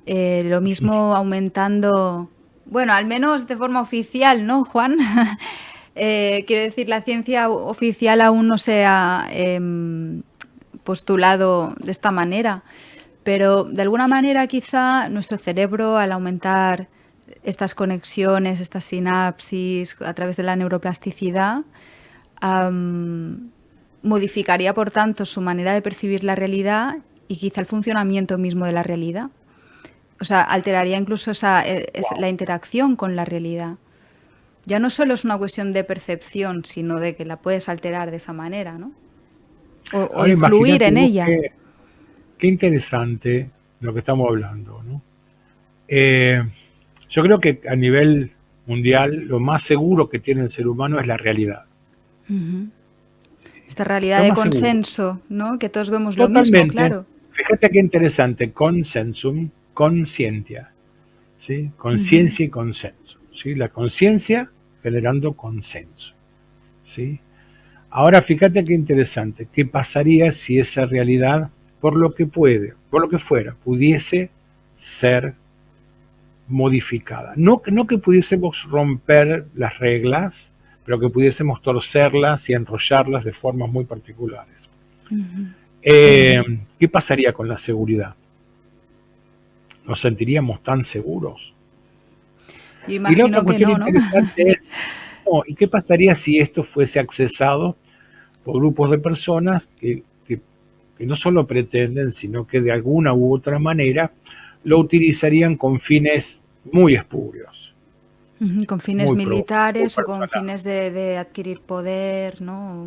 lo mismo aumentando, bueno, al menos de forma oficial, ¿no, Juan? Quiero decir, la ciencia oficial aún no se ha postulado de esta manera, pero de alguna manera quizá nuestro cerebro, al aumentar estas conexiones, estas sinapsis a través de la neuroplasticidad, modificaría por tanto su manera de percibir la realidad y quizá el funcionamiento mismo de la realidad. O sea, alteraría incluso la interacción con la realidad. Ya no solo es una cuestión de percepción, sino de que la puedes alterar de esa manera, ¿no? O
Ahora
influir
imagínate
en
vos
ella.
qué interesante lo que estamos hablando, ¿no? Yo creo que a nivel mundial lo más seguro que tiene el ser humano es la realidad.
Uh-huh. Esta realidad
Lo
de
más seguro.
consenso, ¿no? Que todos vemos lo mismo,
Totalmente.
claro.
Fíjate qué interesante, consensum, conciencia, ¿sí?
Uh-huh.
Conciencia y consenso, ¿sí? La conciencia generando consenso, ¿sí? Ahora fíjate qué interesante, qué pasaría si esa realidad, por lo que fuera, pudiese ser modificada. No que pudiésemos romper las reglas, pero que pudiésemos torcerlas y enrollarlas de formas muy particulares.
Uh-huh.
¿Qué pasaría con la seguridad? ¿Nos sentiríamos tan seguros?
Yo
Y la otra
imagino que
cuestión
no, ¿no?
interesante es, ¿y qué pasaría si esto fuese accesado por grupos de personas que no solo pretenden, sino que de alguna u otra manera lo utilizarían con fines muy espurios,
Uh-huh. Con fines
muy
militares o con
personales?
fines de adquirir poder, ¿no?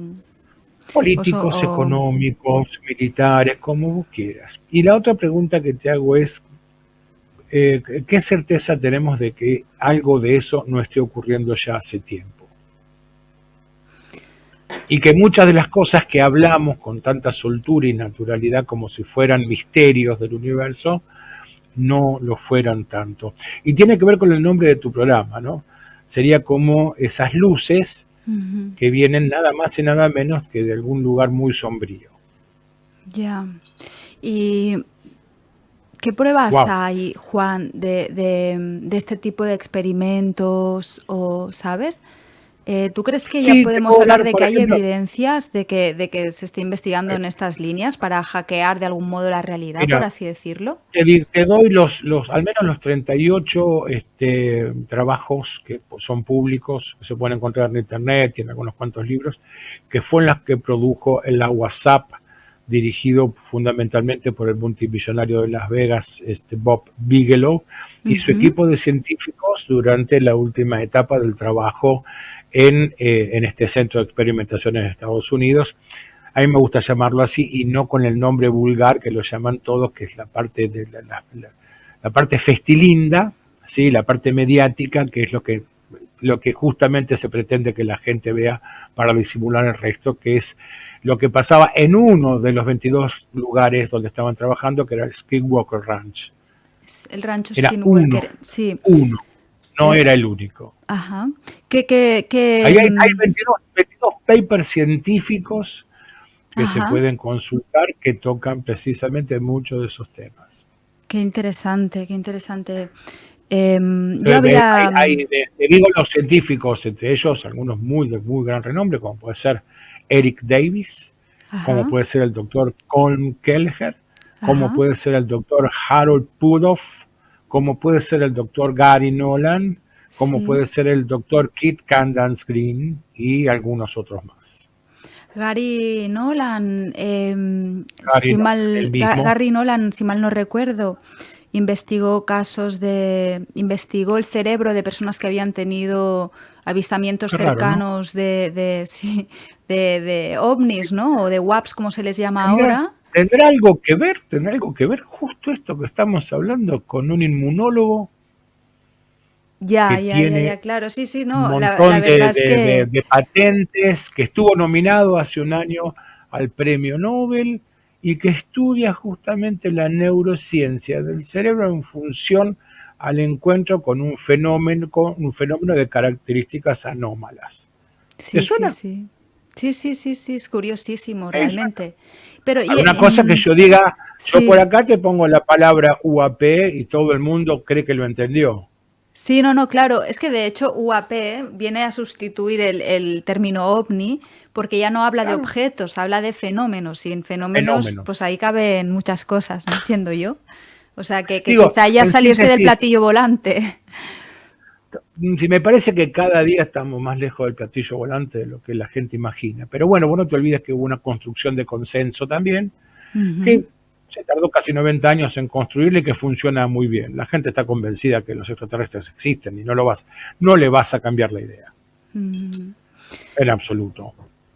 Políticos, económicos, militares, como vos quieras. Y la otra pregunta que te hago es, ¿qué certeza tenemos de que algo de eso no esté ocurriendo ya hace tiempo? Y que muchas de las cosas que hablamos con tanta soltura y naturalidad como si fueran misterios del universo, no lo fueran tanto. Y tiene que ver con el nombre de tu programa, ¿no? Sería como esas luces
uh-huh.
que vienen nada más y nada menos que de algún lugar muy sombrío.
Ya. ¿Y qué pruebas
Wow.
hay, Juan, de este tipo de experimentos o, ¿sabes? ¿Tú crees que ya
Sí, te
podemos
puedo
hablar
dar,
de
por
que hay
ejemplo,
evidencias de que se esté investigando en estas líneas para hackear de algún modo la realidad, por
mira,
así decirlo?
te doy al menos los 38 trabajos que son públicos, que se pueden encontrar en internet y en algunos cuantos libros, que fueron las que produjo la WhatsApp, dirigido fundamentalmente por el multimillonario de Las Vegas, Bob Bigelow, y su
Uh-huh.
equipo de científicos durante la última etapa del trabajo en este centro de experimentaciones de Estados Unidos. A mí me gusta llamarlo así y no con el nombre vulgar que lo llaman todos, que es la parte de la parte festilinda, ¿sí? La parte mediática, que es lo que justamente se pretende que la gente vea para disimular el resto, que es lo que pasaba en uno de los 22 lugares donde estaban trabajando, que era el Skinwalker Ranch.
El rancho
Era uno,
Skinwalker, sí.
no era el único.
Ajá. Que,
Ahí hay 22 papers científicos que se
ajá.
pueden consultar que tocan precisamente muchos de esos temas.
Qué interesante, qué interesante. Yo había...
Te digo los científicos, entre ellos algunos de muy gran renombre, como puede ser Eric Davis, como
Ajá,
puede ser el doctor Colm Kelleher, como
ajá,
puede ser el doctor Harold Pudoff, como puede ser el doctor Gary Nolan, como
sí.
puede ser el doctor Kit Candance Green y algunos otros más.
Gary Nolan,
Gary Nolan, el mismo.
Gary Nolan, si mal no recuerdo, investigó el cerebro de personas que habían tenido avistamientos
Qué raro, ¿no?
cercanos sí, de ovnis, ¿no? O de WAPs, como se les llama
¿Tendrá,
ahora.
tendrá algo que ver justo esto que estamos hablando con un inmunólogo que
Ya,
tiene
claro, sí, sí,
un
no, la
montón
verdad es que
de patentes, que estuvo nominado hace un año al premio Nobel y que estudia justamente la neurociencia del cerebro en función al encuentro con un fenómeno de características anómalas. ¿Te
sí, sí,
suena?
sí. Sí, sí, sí, sí, es curiosísimo,
¿Me suena?
realmente. Pero,
Una cosa que yo diga, yo por
sí,
acá te pongo la palabra UAP y todo el mundo cree que lo entendió.
sí, no, no, claro. Es que de hecho UAP viene a sustituir el término ovni porque ya no habla de
Claro,
objetos, habla de fenómenos. Y en fenómenos, pues
fenómenos.
ahí caben muchas cosas, ¿no? Entiendo yo. O sea, que
Digo,
quizá ya
en
salirse del
síntesis,
platillo volante.
si me parece que cada día estamos más lejos del platillo volante de lo que la gente imagina. Pero bueno, vos no te olvides que hubo una construcción de consenso también,
Ujú.
que se tardó casi 90 años en construirla y que funciona muy bien. La gente está convencida que los extraterrestres existen y no le vas a cambiar la idea,
Mm.
en absoluto.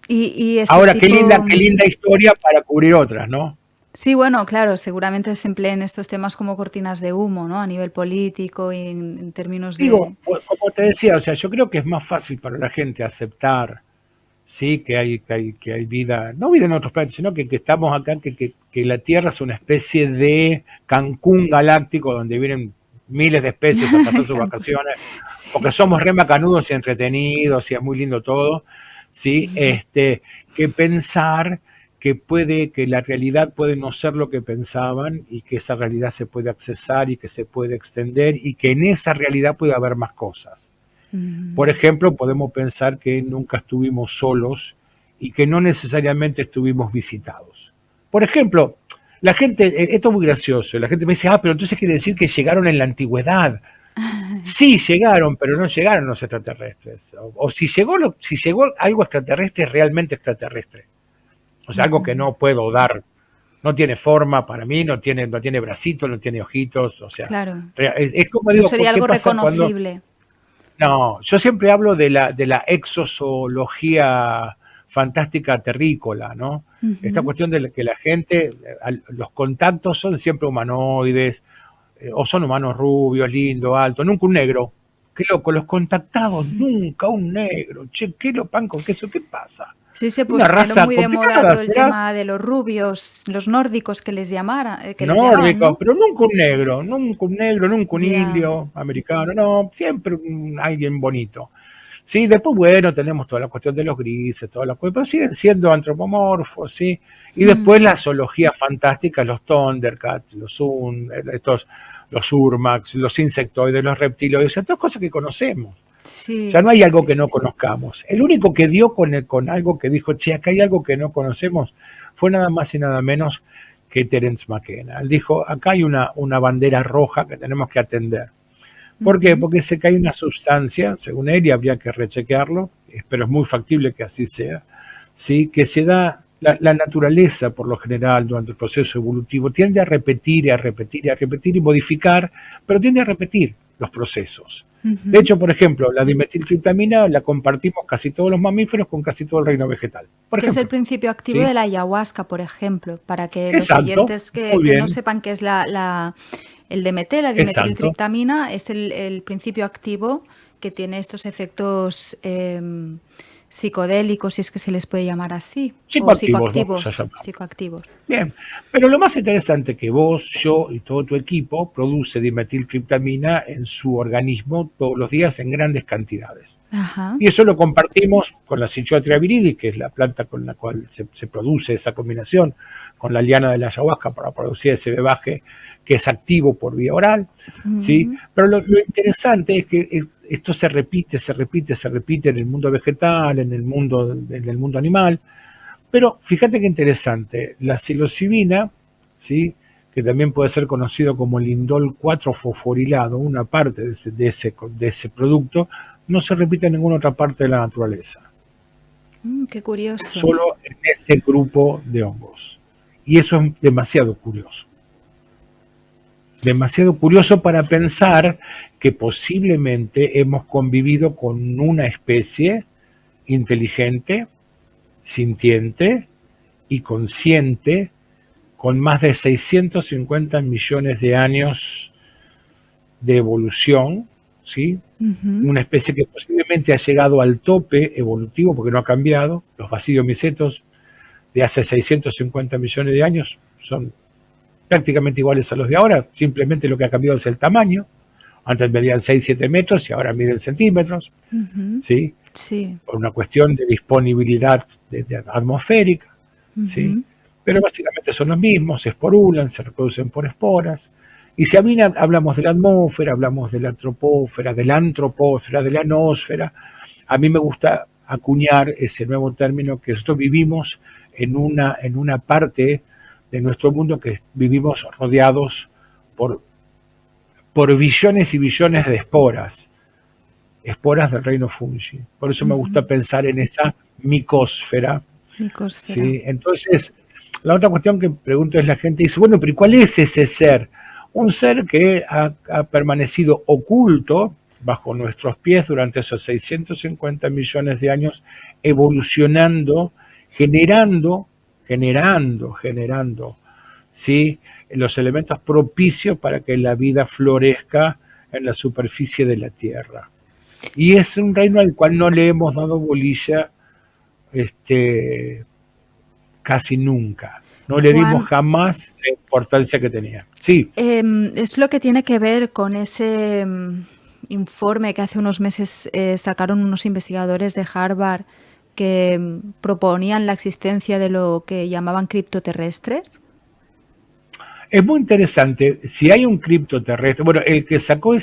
Y este
Ahora,
tipo,
qué linda historia para cubrir otras, ¿no?
sí, bueno, claro, seguramente se empleen estos temas como cortinas de humo, ¿no? A nivel político y en términos
Digo,
de...
como te decía, o sea, yo creo que es más fácil para la gente aceptar, sí, que hay vida, no vida en otros planetas, sino que estamos acá, que la Tierra es una especie de Cancún galáctico donde vienen miles de especies a pasar sus
Cancún.
vacaciones, porque
Sí.
somos re macanudos y entretenidos y es muy lindo todo, sí, que pensar que la realidad puede no ser lo que pensaban y que esa realidad se puede accesar y que se puede extender y que en esa realidad puede haber más cosas. Por
Mm.
ejemplo, podemos pensar que nunca estuvimos solos y que no necesariamente estuvimos visitados. Por ejemplo, la gente, esto es muy gracioso, la gente me dice, pero entonces quiere decir que llegaron en la antigüedad. Sí, llegaron, pero no llegaron los extraterrestres. O si llegó algo extraterrestre, realmente extraterrestre. O sea, algo que
Ujú.
no puedo dar, no tiene forma para mí, no tiene bracitos, no tiene ojitos, o sea,
Claro.
es como
No
digo,
sería
¿qué
algo
pasa cuando
reconocible.
no, yo siempre hablo de la exozoología fantástica terrícola, ¿no? Esta
Ujú.
cuestión de que la gente, los contactos son siempre humanoides, o son humanos rubios, lindos, altos, nunca un negro. Qué loco, los contactados, nunca un negro. Che, ¿qué lo pan con queso? ¿Qué pasa?
Sí, se
Una
pusieron
raza
muy de moda
complicada,
todo el
¿será?
tema de los rubios, los nórdicos que les que les llaman,
Nórdicos,
¿no?
pero nunca un negro, nunca un
Ya.
indio, americano, no, siempre alguien bonito. Sí, después, bueno, tenemos toda la cuestión de los grises, toda la cuestión, pero siguen siendo antropomorfos, ¿sí? Y después
Mm.
la zoología fantástica, los Thundercats, los Urmax, los insectoides, los reptiloides, o sea, todas cosas que conocemos. O sea,
Sí,
no hay
sí,
algo
sí,
que no
sí, sí.
conozcamos. El único que dio con algo que dijo, che, acá hay algo que no conocemos, fue nada más y nada menos que Terence McKenna. Él dijo, acá hay una bandera roja que tenemos que atender. ¿Por qué?
Ujú.
Porque se cae una sustancia, según él, y habría que rechequearlo, pero es muy factible que así sea, ¿sí? Que se da la naturaleza, por lo general, durante el proceso evolutivo, tiende a repetir y a repetir y a repetir y modificar, pero tiende a repetir los procesos. De
Ujú.
hecho, por ejemplo, la dimetiltriptamina la compartimos casi todos los mamíferos con casi todo el reino vegetal. Por
Que es el
ejemplo,
principio activo
¿sí?
de la ayahuasca, por ejemplo, para que los
Exacto,
oyentes
muy
que no
bien,
sepan qué es el DMT, la
exacto.
dimetiltriptamina, es el principio activo que tiene estos efectos psicodélicos, si es que se les puede llamar así, o
Psicoactivos, vamos a llamar.
psicoactivos.
Bien, pero lo más interesante es que vos, yo y todo tu equipo produce dimetiltriptamina en su organismo todos los días en grandes cantidades.
Ajá.
Y eso lo compartimos con la Cichotria viridis, que es la planta con la cual se produce esa combinación, con la liana de la ayahuasca para producir ese bebaje que es activo por vía oral, ¿sí? Pero lo interesante es que esto se repite en el mundo vegetal, en el mundo animal. Pero fíjate qué interesante, la psilocibina, ¿sí?, que también puede ser conocido como el indol 4-fosforilado, una parte de ese producto, no se repite en ninguna otra parte de la naturaleza.
Qué curioso.
Solo en ese grupo de hongos. Y eso es demasiado curioso. Demasiado curioso para pensar que posiblemente hemos convivido con una especie inteligente, sintiente y consciente, con más de 650 millones de años de evolución, ¿sí? Una especie que posiblemente ha llegado al tope evolutivo porque no ha cambiado. Los basidiomicetos de hace 650 millones de años son prácticamente iguales a los de ahora, simplemente lo que ha cambiado es el tamaño. Antes medían 6-7 metros y ahora miden centímetros, ¿sí?
Sí.
Por una cuestión de disponibilidad atmosférica, ¿sí? Pero básicamente son los mismos, se esporulan, se reproducen por esporas. Y si hablamos de la atmósfera, hablamos de la tropósfera, de la antropósfera, de la noósfera, a mí me gusta acuñar ese nuevo término que nosotros vivimos en una parte de nuestro mundo que vivimos rodeados por billones y billones de esporas del reino fungi. Por eso me gusta pensar en esa micósfera. ¿Sí? Entonces, la otra cuestión que pregunto es, la gente dice, bueno, pero ¿cuál es ese ser? Un ser que ha permanecido oculto bajo nuestros pies durante esos 650 millones de años, evolucionando, generando, ¿sí?, los elementos propicios para que la vida florezca en la superficie de la Tierra. Y es un reino al cual no le hemos dado bolilla casi nunca. No le dimos jamás la importancia que tenía. Sí.
Es lo que tiene que ver con ese informe que hace unos meses sacaron unos investigadores de Harvard que proponían la existencia de lo que llamaban criptoterrestres.
Es muy interesante. Si hay un criptoterrestre, bueno, el que sacó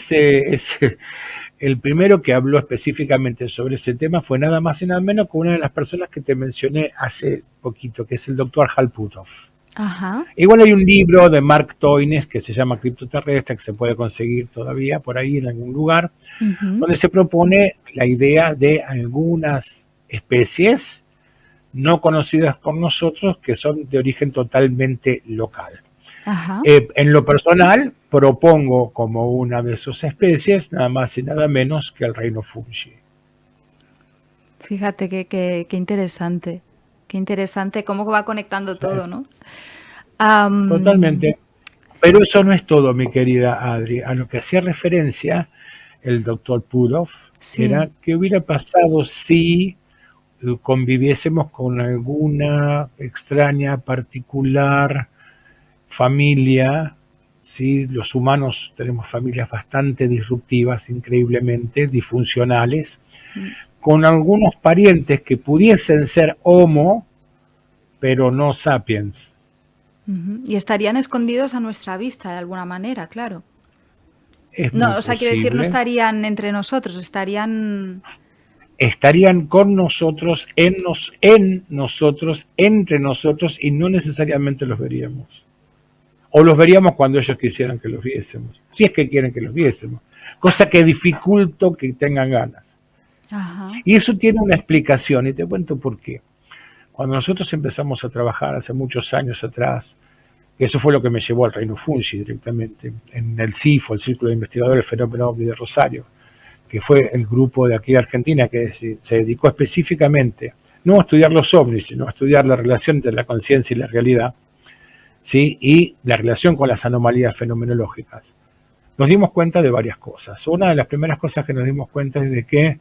el primero que habló específicamente sobre ese tema fue nada más y nada menos que una de las personas que te mencioné hace poquito, que es el doctor Hal Puthoff.
Ajá.
Igual hay un libro de Mark Twain que se llama Criptoterrestre, que se puede conseguir todavía por ahí en algún lugar, donde se propone la idea de algunas especies no conocidas por nosotros que son de origen totalmente local.
Ajá.
En lo personal, propongo como una de sus especies nada más y nada menos que el reino fungi.
Fíjate qué interesante. Qué interesante cómo va conectando todo, ¿no?
Totalmente. Pero eso no es todo, mi querida Adri. A lo que hacía referencia el doctor Puthoff era que hubiera pasado si conviviésemos con alguna extraña, particular familia, ¿sí? Los humanos tenemos familias bastante disruptivas, increíblemente disfuncionales, con algunos parientes que pudiesen ser Homo, pero no sapiens.
Y estarían escondidos a nuestra vista de alguna manera, claro.
No,
o sea, quiero decir, no estarían entre nosotros, estarían
con nosotros, en nosotros, entre nosotros, y no necesariamente los veríamos. O los veríamos cuando ellos quisieran que los viésemos, si es que quieren que los viésemos, cosa que dificulto que tengan ganas.
Ajá.
Y eso tiene una explicación, y te cuento por qué. Cuando nosotros empezamos a trabajar hace muchos años atrás, eso fue lo que me llevó al reino fungi directamente, en el CIFO, el Círculo de Investigadores del Fenómeno OVNI de Rosario, que fue el grupo de aquí de Argentina que se dedicó específicamente, no a estudiar los ovnis, sino a estudiar la relación entre la conciencia y la realidad, ¿sí? Y la relación con las anomalías fenomenológicas. Nos dimos cuenta de varias cosas. Una de las primeras cosas que nos dimos cuenta es de que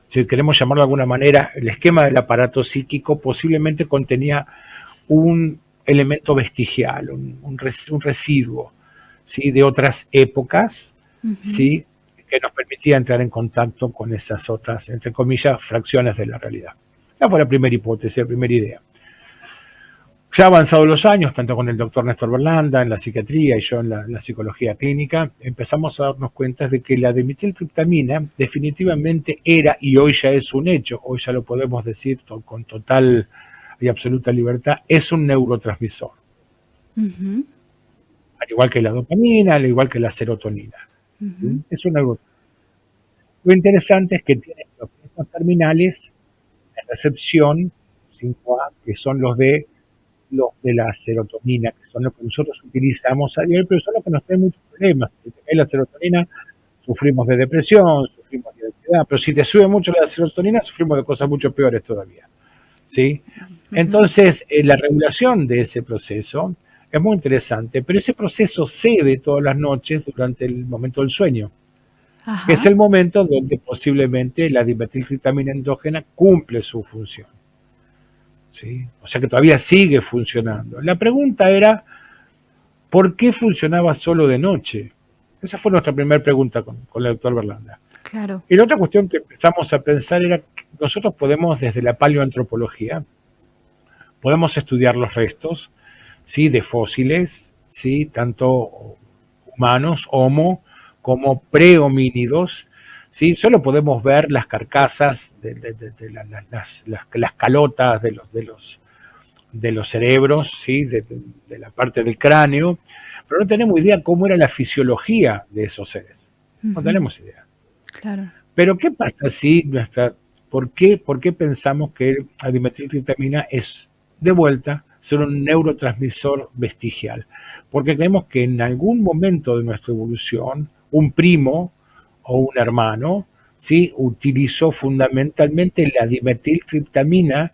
si queremos llamarlo de alguna manera, el esquema del aparato psíquico posiblemente contenía un elemento vestigial, un residuo, ¿sí? De otras épocas,
Ujú.
¿sí? Que nos permitía entrar en contacto con esas otras, entre comillas, fracciones de la realidad. Esa fue la primera hipótesis, la primera idea. Ya avanzados los años, tanto con el doctor Néstor Berlanda en la psiquiatría y yo en la psicología clínica, empezamos a darnos cuenta de que la dimetiltriptamina definitivamente era, y hoy ya es un hecho, hoy ya lo podemos decir con total y absoluta libertad, es un neurotransmisor.
Ujú.
Al igual que la dopamina, al igual que la serotonina.
Ujú.
¿Sí? Es un neurotransmisor. Lo interesante es que tiene los mismos terminales de recepción 5A, que son los de la serotonina, que son los que nosotros utilizamos a diario, pero son los que nos traen muchos problemas. Si te cae la serotonina, sufrimos de depresión, sufrimos de ansiedad, pero si te sube mucho la serotonina, sufrimos de cosas mucho peores todavía. ¿Sí?
Ujú.
Entonces, la regulación de ese proceso es muy interesante, pero ese proceso cede todas las noches durante el momento del sueño, que es
Ajá.
el momento donde posiblemente la dimetiltriptamina endógena cumple su función. ¿Sí? O sea que todavía sigue funcionando. La pregunta era, ¿por qué funcionaba solo de noche? Esa fue nuestra primera pregunta con el doctor Berlanda.
Claro.
Y la otra cuestión que empezamos a pensar era que nosotros podemos, desde la paleoantropología, podemos estudiar los restos, ¿sí? De fósiles, ¿sí? Tanto humanos, homo, como prehomínidos, ¿sí? Solo podemos ver las carcasas de las calotas de los cerebros, ¿sí? De la parte del cráneo, pero no tenemos idea cómo era la fisiología de esos seres. No
Ujú.
tenemos idea.
Claro.
Pero ¿qué pasa si por qué pensamos que la dimetiltriptamina es, de vuelta, ser un neurotransmisor vestigial? Porque creemos que en algún momento de nuestra evolución, un primo o un hermano, ¿sí? Utilizó fundamentalmente la dimetiltriptamina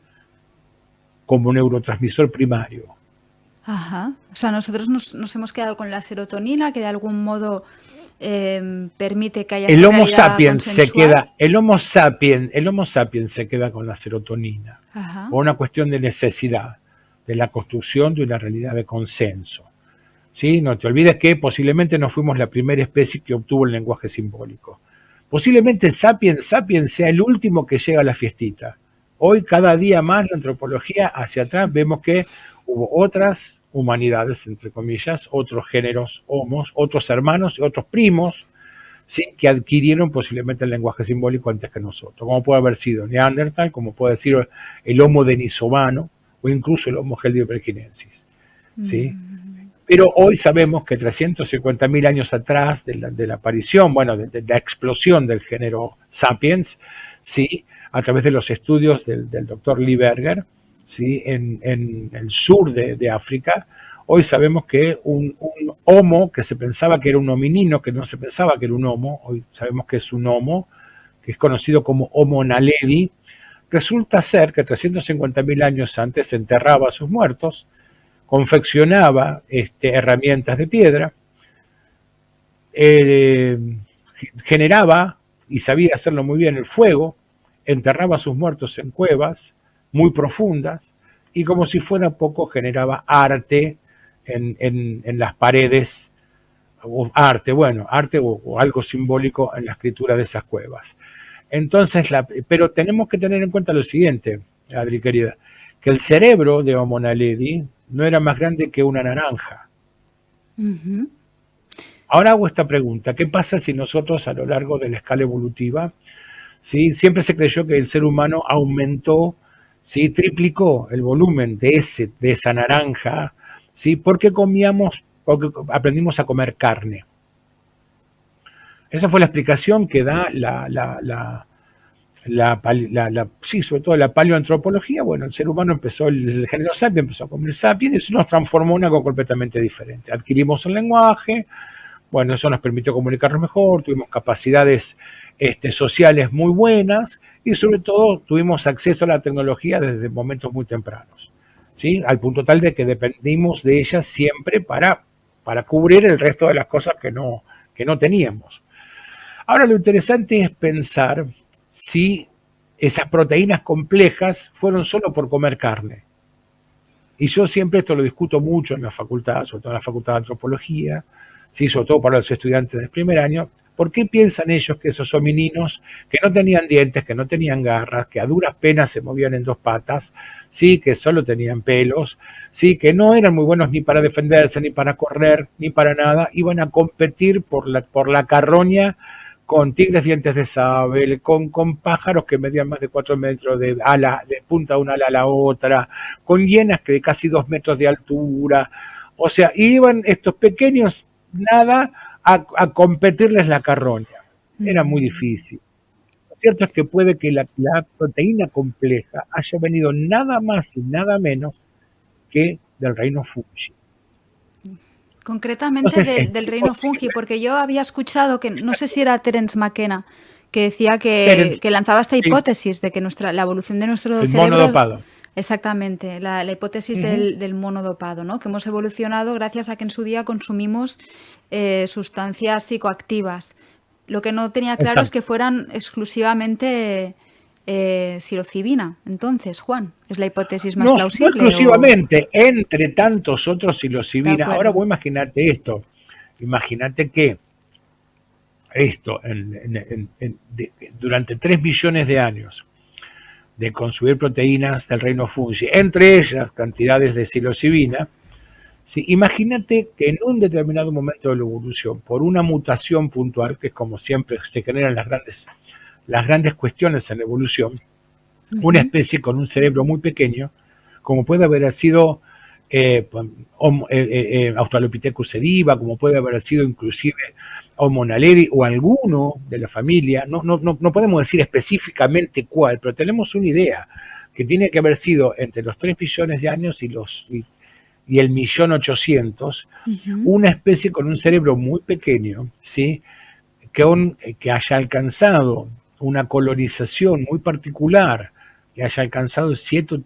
como neurotransmisor primario.
Ajá. O sea, nosotros nos hemos quedado con la serotonina, que de algún modo permite que haya
El
esta
Homo
realidad
sapiens se
consensual.
queda, el Homo sapiens se queda con la serotonina,
Ajá.
por una cuestión de necesidad, de la construcción de una realidad de consenso. ¿Sí? No te olvides que posiblemente no fuimos la primera especie que obtuvo el lenguaje simbólico. Posiblemente sapiens sapiens sea el último que llega a la fiestita. Hoy, cada día más, la antropología hacia atrás, vemos que hubo otras humanidades, entre comillas, otros géneros homos, otros hermanos y otros primos, ¿sí? Que adquirieron posiblemente el lenguaje simbólico antes que nosotros, como puede haber sido Neandertal, como puede decir el Homo denisovano o incluso el Homo heidelbergensis. ¿Sí?
Mm.
Pero hoy sabemos que 350.000 años atrás de la aparición, bueno, de la explosión del género sapiens, ¿sí? A través de los estudios del doctor Lee Berger, ¿sí? En el sur de África, hoy sabemos que un homo que se pensaba que era un hominino, que no se pensaba que era un homo, hoy sabemos que es un homo, que es conocido como Homo naledi, resulta ser que 350.000 años antes enterraba a sus muertos, confeccionaba herramientas de piedra, eh, generaba, y sabía hacerlo muy bien, el fuego, enterraba a sus muertos en cuevas muy profundas, y como si fuera poco generaba arte en las paredes, o arte o algo simbólico en la escritura de esas cuevas. Entonces, pero tenemos que tener en cuenta lo siguiente, Adri querida, que el cerebro de Homo naledi no era más grande que una naranja.
Ujú.
Ahora hago esta pregunta, ¿qué pasa si nosotros a lo largo de la escala evolutiva, ¿sí? Siempre se creyó que el ser humano aumentó, ¿sí? Triplicó el volumen de esa naranja, ¿sí? Porque aprendimos a comer carne. Esa fue la explicación que da sí, sobre todo la paleoantropología. Bueno, el ser humano empezó, el género sapiens empezó a comer sapiens y eso nos transformó en algo completamente diferente. Adquirimos el lenguaje, bueno, eso nos permitió comunicarnos mejor, tuvimos capacidades sociales muy buenas y sobre todo tuvimos acceso a la tecnología desde momentos muy tempranos, ¿sí? Al punto tal de que dependimos de ella siempre para cubrir el resto de las cosas que no teníamos. Ahora lo interesante es pensar si esas proteínas complejas fueron solo por comer carne. Y yo siempre esto lo discuto mucho en la facultad, sobre todo en la facultad de antropología, ¿sí? Sobre todo para los estudiantes del primer año. ¿Por qué piensan ellos que esos homininos que no tenían dientes, que no tenían garras, que a duras penas se movían en dos patas, sí, que solo tenían pelos, sí, que no eran muy buenos ni para defenderse, ni para correr, ni para nada, iban a competir por la carroña con tigres dientes de sable, con pájaros que medían más de 4 metros de ala, de punta de una ala a la otra, con hienas que de casi 2 metros de altura? O sea, iban estos pequeños nada a competirles la carroña. Era muy difícil. Lo cierto es que puede que la proteína compleja haya venido nada más y nada menos que del reino fungi.
Concretamente
Entonces,
del reino fungi, porque yo había escuchado que, no sé si era Terence McKenna, que decía
Terence,
que lanzaba esta
sí,
hipótesis de que la evolución de nuestro
el
cerebro,
monodopado.
exactamente, la hipótesis
Ujú,
del monodopado, ¿no? Que hemos evolucionado gracias a que en su día consumimos sustancias psicoactivas. Lo que no tenía claro es
exacto.
que fueran exclusivamente psilocibina. Entonces, Juan, ¿es la hipótesis más
No, no
plausible o...?
exclusivamente, entre tantos otros
De
psilocibina. Ahora
acuerdo.
vos imagínate esto. Imagínate que esto, durante 3 millones de años, de consumir proteínas del reino fungi, entre ellas cantidades de psilocibina, ¿sí? Imagínate que en un determinado momento de la evolución, por una mutación puntual, que es como siempre se generan las grandes cuestiones en la evolución, una
Ujú.
especie con un cerebro muy pequeño, como puede haber sido Australopithecus sediba, como puede haber sido inclusive Homo naledi o alguno de la familia, no podemos decir específicamente cuál, pero tenemos una idea que tiene que haber sido entre los 3 billones de años y el 1.800.000,
Ujú.
una especie con un cerebro muy pequeño, ¿sí? Que haya alcanzado una colorización muy particular, que haya alcanzado cierto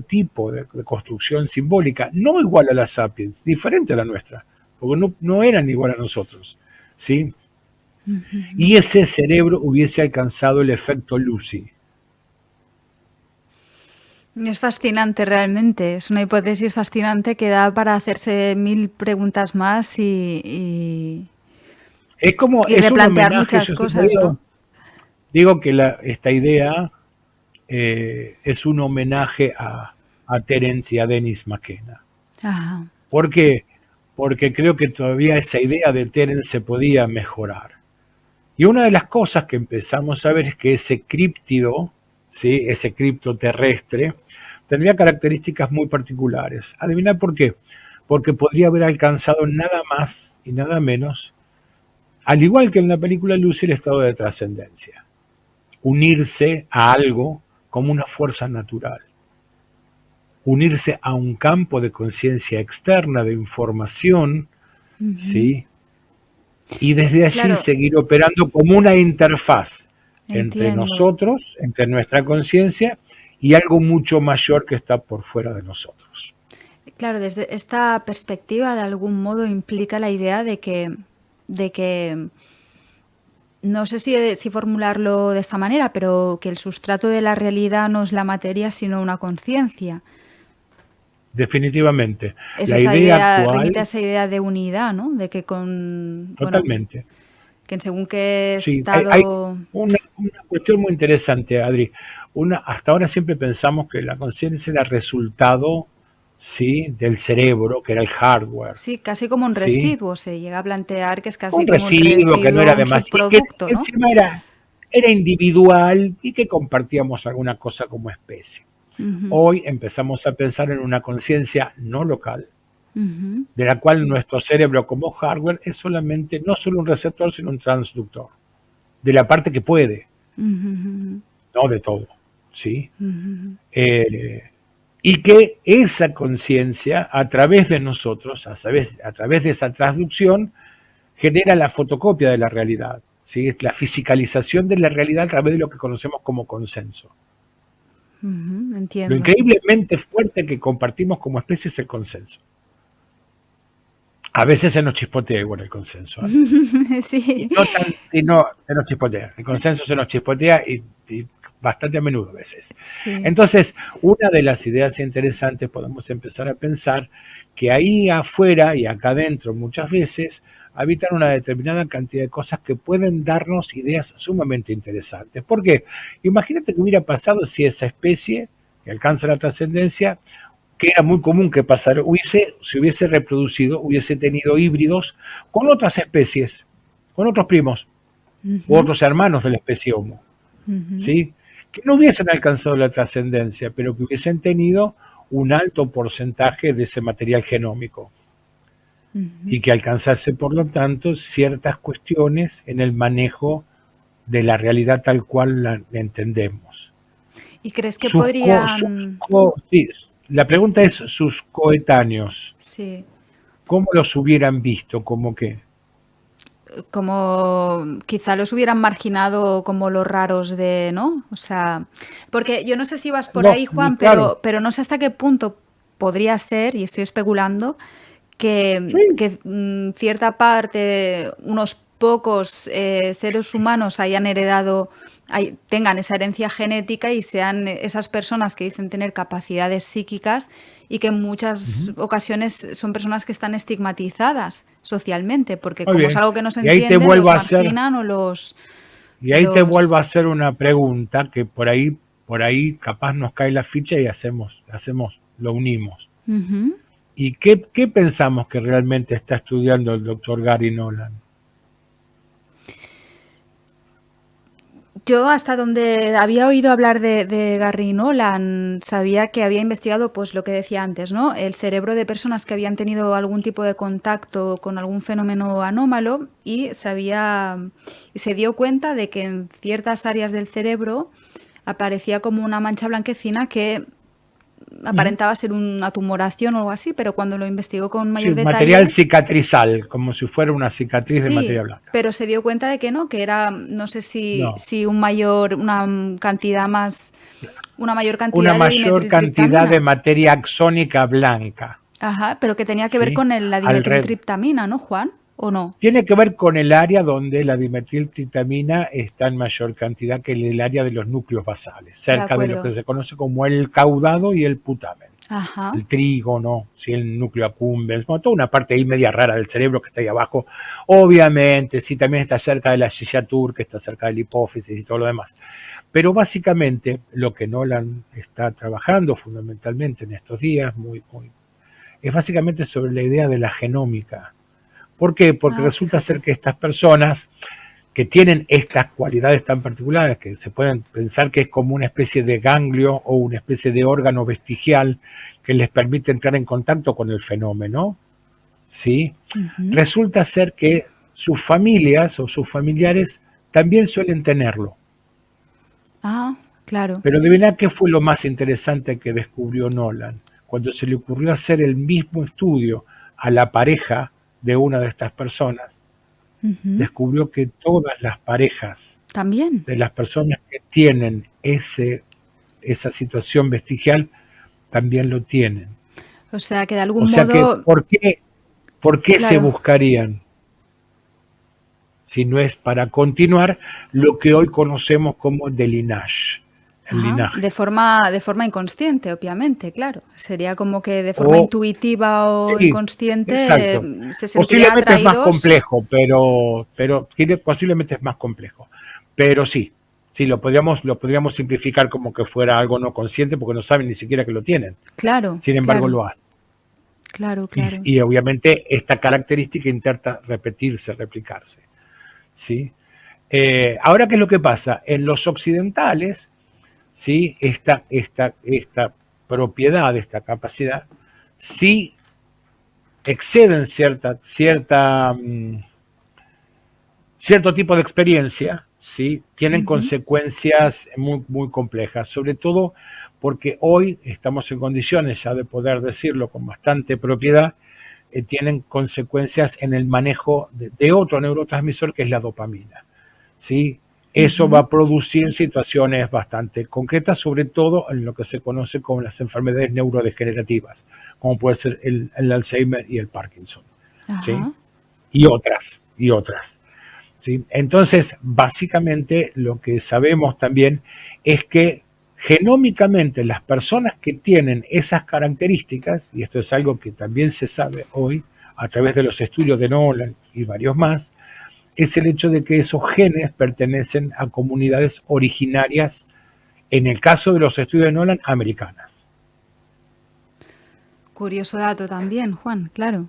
tipo de construcción simbólica, no igual a la Sapiens, diferente a la nuestra, porque no eran igual a nosotros, ¿sí?
Ujú.
Y ese cerebro hubiese alcanzado el efecto Lucy.
Es fascinante realmente, es una hipótesis fascinante que da para hacerse mil preguntas más y
Es un
replantear
homenaje,
muchas
yo siempre
cosas, ¿no?
digo que esta idea es un homenaje a Terence y a Dennis McKenna.
Ah,
¿Por qué? Porque creo que todavía esa idea de Terence se podía mejorar. Y una de las cosas que empezamos a ver es que ese críptido, ¿sí? Ese cripto terrestre, tendría características muy particulares. ¿Adivina por qué? Porque podría haber alcanzado nada más y nada menos, al igual que en la película Lucy, el estado de trascendencia. Unirse a algo como una fuerza natural. Unirse a un campo de conciencia externa, de información,
ujú.
¿sí? Y desde allí
Claro,
seguir operando como una interfaz entre
entiendo.
nosotros, entre nuestra conciencia y algo mucho mayor que está por fuera de nosotros.
Claro, desde esta perspectiva de algún modo implica la idea de que no sé si formularlo de esta manera, pero que el sustrato de la realidad no es la materia, sino una conciencia.
Definitivamente.
Es
La
esa
idea
idea, remite a
actual,
esa idea de unidad, ¿no? De que bueno,
totalmente.
que en según qué
Sí, hay
estado...
una cuestión muy interesante, Adri. Hasta ahora siempre pensamos que la conciencia era resultado, ¿sí? Del cerebro, que era el hardware.
Sí, casi como un
¿Sí?
residuo, se llega a plantear que es casi
Un
como un
residuo que no
residuo,
era
un
demasiado, que
subproducto, ¿no?
encima era individual y que compartíamos alguna cosa como especie.
Ujú,
Hoy empezamos a pensar en una conciencia no local,
ujú,
de la cual nuestro cerebro como hardware es solamente, no solo un receptor, sino un transductor, de la parte que puede,
ujú,
no de todo, ¿sí?
ujú,
Eh, y que esa conciencia, a través de nosotros, a través de esa transducción, genera la fotocopia de la realidad, ¿sí? Es la fisicalización de la realidad a través de lo que conocemos como consenso.
ujú,
Lo
entiendo.
increíblemente fuerte que compartimos como especie es el consenso. A veces se nos chispotea igual el consenso, Y
Sí.
no tan, sino se nos chispotea. El consenso se nos chispotea y bastante a menudo a veces.
Sí.
Entonces, una de las ideas interesantes podemos empezar a pensar que ahí afuera y acá adentro muchas veces habitan una determinada cantidad de cosas que pueden darnos ideas sumamente interesantes. ¿Por qué? Imagínate que hubiera pasado si esa especie que alcanza la trascendencia, que era muy común que pasara, se hubiese reproducido, hubiese tenido híbridos con otras especies, con otros primos u
Ujú,
otros hermanos de la especie Homo,
ujú,
¿sí? Que no hubiesen alcanzado la trascendencia, pero que hubiesen tenido un alto porcentaje de ese material genómico
ujú.
y que alcanzase, por lo tanto, ciertas cuestiones en el manejo de la realidad tal cual la entendemos.
¿Y crees que podrían,
Sí, la pregunta es sus coetáneos,
sí,
¿cómo los hubieran visto? ¿Cómo qué?
como quizá los hubieran marginado como los raros de, ¿no? O sea, porque yo no sé si vas por
No,
ahí, Juan,
claro,
pero no sé hasta qué punto podría ser, y estoy especulando,
sí,
cierta parte, unos pocos seres humanos hayan heredado, tengan esa herencia genética y sean esas personas que dicen tener capacidades psíquicas y que en muchas
ujú,
ocasiones son personas que están estigmatizadas socialmente, porque
muy
como es
bien.
algo que no se
Y ahí te
entiende,
vuelvo
los
a hacer,
marginan o
y ahí te vuelvo a
los...
hacer una pregunta que por ahí capaz nos cae la ficha y lo unimos.
Ujú.
¿Y qué pensamos que realmente está estudiando el doctor Gary Nolan?
Yo hasta donde había oído hablar de Gary Nolan, sabía que había investigado, pues lo que decía antes, ¿no? El cerebro de personas que habían tenido algún tipo de contacto con algún fenómeno anómalo y se dio cuenta de que en ciertas áreas del cerebro aparecía como una mancha blanquecina que
Ujú.
aparentaba ser una tumoración o algo así, pero cuando lo investigó con
Sí,
mayor
material
detalle,
cicatrizal, como si fuera una cicatriz de materia
sí,
blanca.
pero se dio cuenta de que no, que era, no sé
No,
si una cantidad más, una mayor
una
cantidad de
mayor cantidad de
dimetiltriptamina.
materia axónica blanca,
Ajá, pero que tenía que ver
¿sí?
con la dimetiltriptamina, ¿no, Juan? ¿O no?
Tiene que ver con el área donde la dimetiltriptamina está en mayor cantidad que el área de los núcleos basales,
De
cerca de lo que
acuerdo.
se conoce como el caudado y el putamen.
Ajá.
El trígono, ¿sí? El núcleo accumbens, bueno, toda una parte ahí media rara del cerebro que está ahí abajo. Obviamente, sí, también está cerca de la gigatur, que está cerca de la hipófisis y todo lo demás. Pero básicamente lo que Nolan está trabajando fundamentalmente en estos días, es básicamente sobre la idea de la genómica. ¿Por qué? Porque
Ah,
resulta ser
fíjate.
que estas personas que tienen estas cualidades tan particulares, que se pueden pensar que es como una especie de ganglio o una especie de órgano vestigial que les permite entrar en contacto con el fenómeno, ¿sí?
Ujú.
Resulta ser que sus familias o sus familiares también suelen tenerlo.
Ah, claro.
Pero adivina qué fue lo más interesante que descubrió Nolan. Cuando se le ocurrió hacer el mismo estudio a la pareja de una de estas personas,
Ujú.
descubrió que todas las parejas
También.
de las personas que tienen esa situación vestigial también lo tienen.
O sea, que de
O
algún
sea que,
modo,
¿por qué se
claro.
buscarían si no es para continuar lo que hoy conocemos como el linaje, el
Ajá,
linaje?
de forma inconsciente, obviamente, claro. Sería como que de forma
O,
intuitiva o
sí,
inconsciente
exacto.
se sentirían
Posiblemente es más
atraídos.
complejo, posiblemente es más complejo. Pero sí, sí, lo podríamos simplificar como que fuera algo no consciente porque no saben ni siquiera que lo tienen.
Claro,
Sin embargo,
claro,
lo hacen.
claro,
Y,
claro.
y obviamente esta característica intenta repetirse, replicarse. ¿Sí? Ahora, ¿qué es lo que pasa? En los occidentales, ¿sí? Esta propiedad, esta capacidad, sí exceden cierto tipo de experiencia, ¿sí? Tienen
Ujú.
consecuencias muy, muy complejas, sobre todo porque hoy estamos en condiciones ya de poder decirlo con bastante propiedad, tienen consecuencias en el manejo de otro neurotransmisor que es la dopamina, ¿sí? Eso va
Ujú.
a producir situaciones bastante concretas, sobre todo en lo que se conoce como las enfermedades neurodegenerativas, como puede ser el Alzheimer y el Parkinson, ¿sí?
Ajá.
Y otras. ¿Sí? Entonces, básicamente lo que sabemos también es que genómicamente las personas que tienen esas características, y esto es algo que también se sabe hoy a través de los estudios de Nolan y varios más, es el hecho de que esos genes pertenecen a comunidades originarias, en el caso de los estudios de Nolan, americanas.
Curioso dato también, Juan, claro.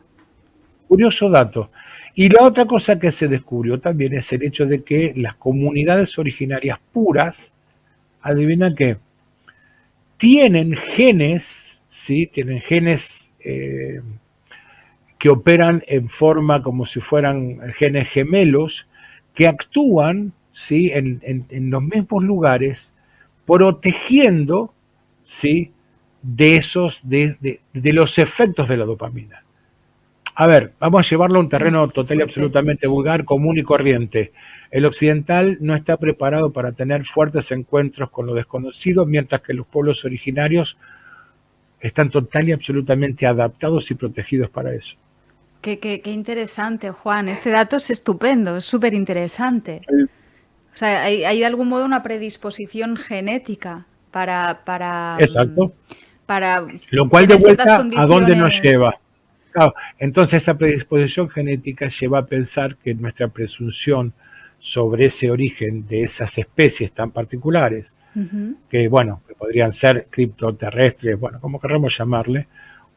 Curioso dato. Y la otra cosa que se descubrió también es el hecho de que las comunidades originarias puras, adivina qué, tienen genes, ¿sí? Tienen genes que operan en forma como si fueran genes gemelos, que actúan, ¿sí? en los mismos lugares, protegiendo, ¿sí? de los efectos de la dopamina. A ver, vamos a llevarlo a un terreno total y absolutamente vulgar, común y corriente. El occidental no está preparado para tener fuertes encuentros con lo desconocido, mientras que los pueblos originarios están total y absolutamente adaptados y protegidos para eso.
Qué interesante, Juan. Este dato es estupendo, es súper interesante. O sea, hay de algún modo una predisposición genética
Exacto.
para
lo cual de vuelta, ¿a dónde nos lleva? Claro, entonces esa predisposición genética lleva a pensar que nuestra presunción sobre ese origen de esas especies tan particulares, que bueno, que podrían ser criptoterrestres, bueno, como queramos llamarle,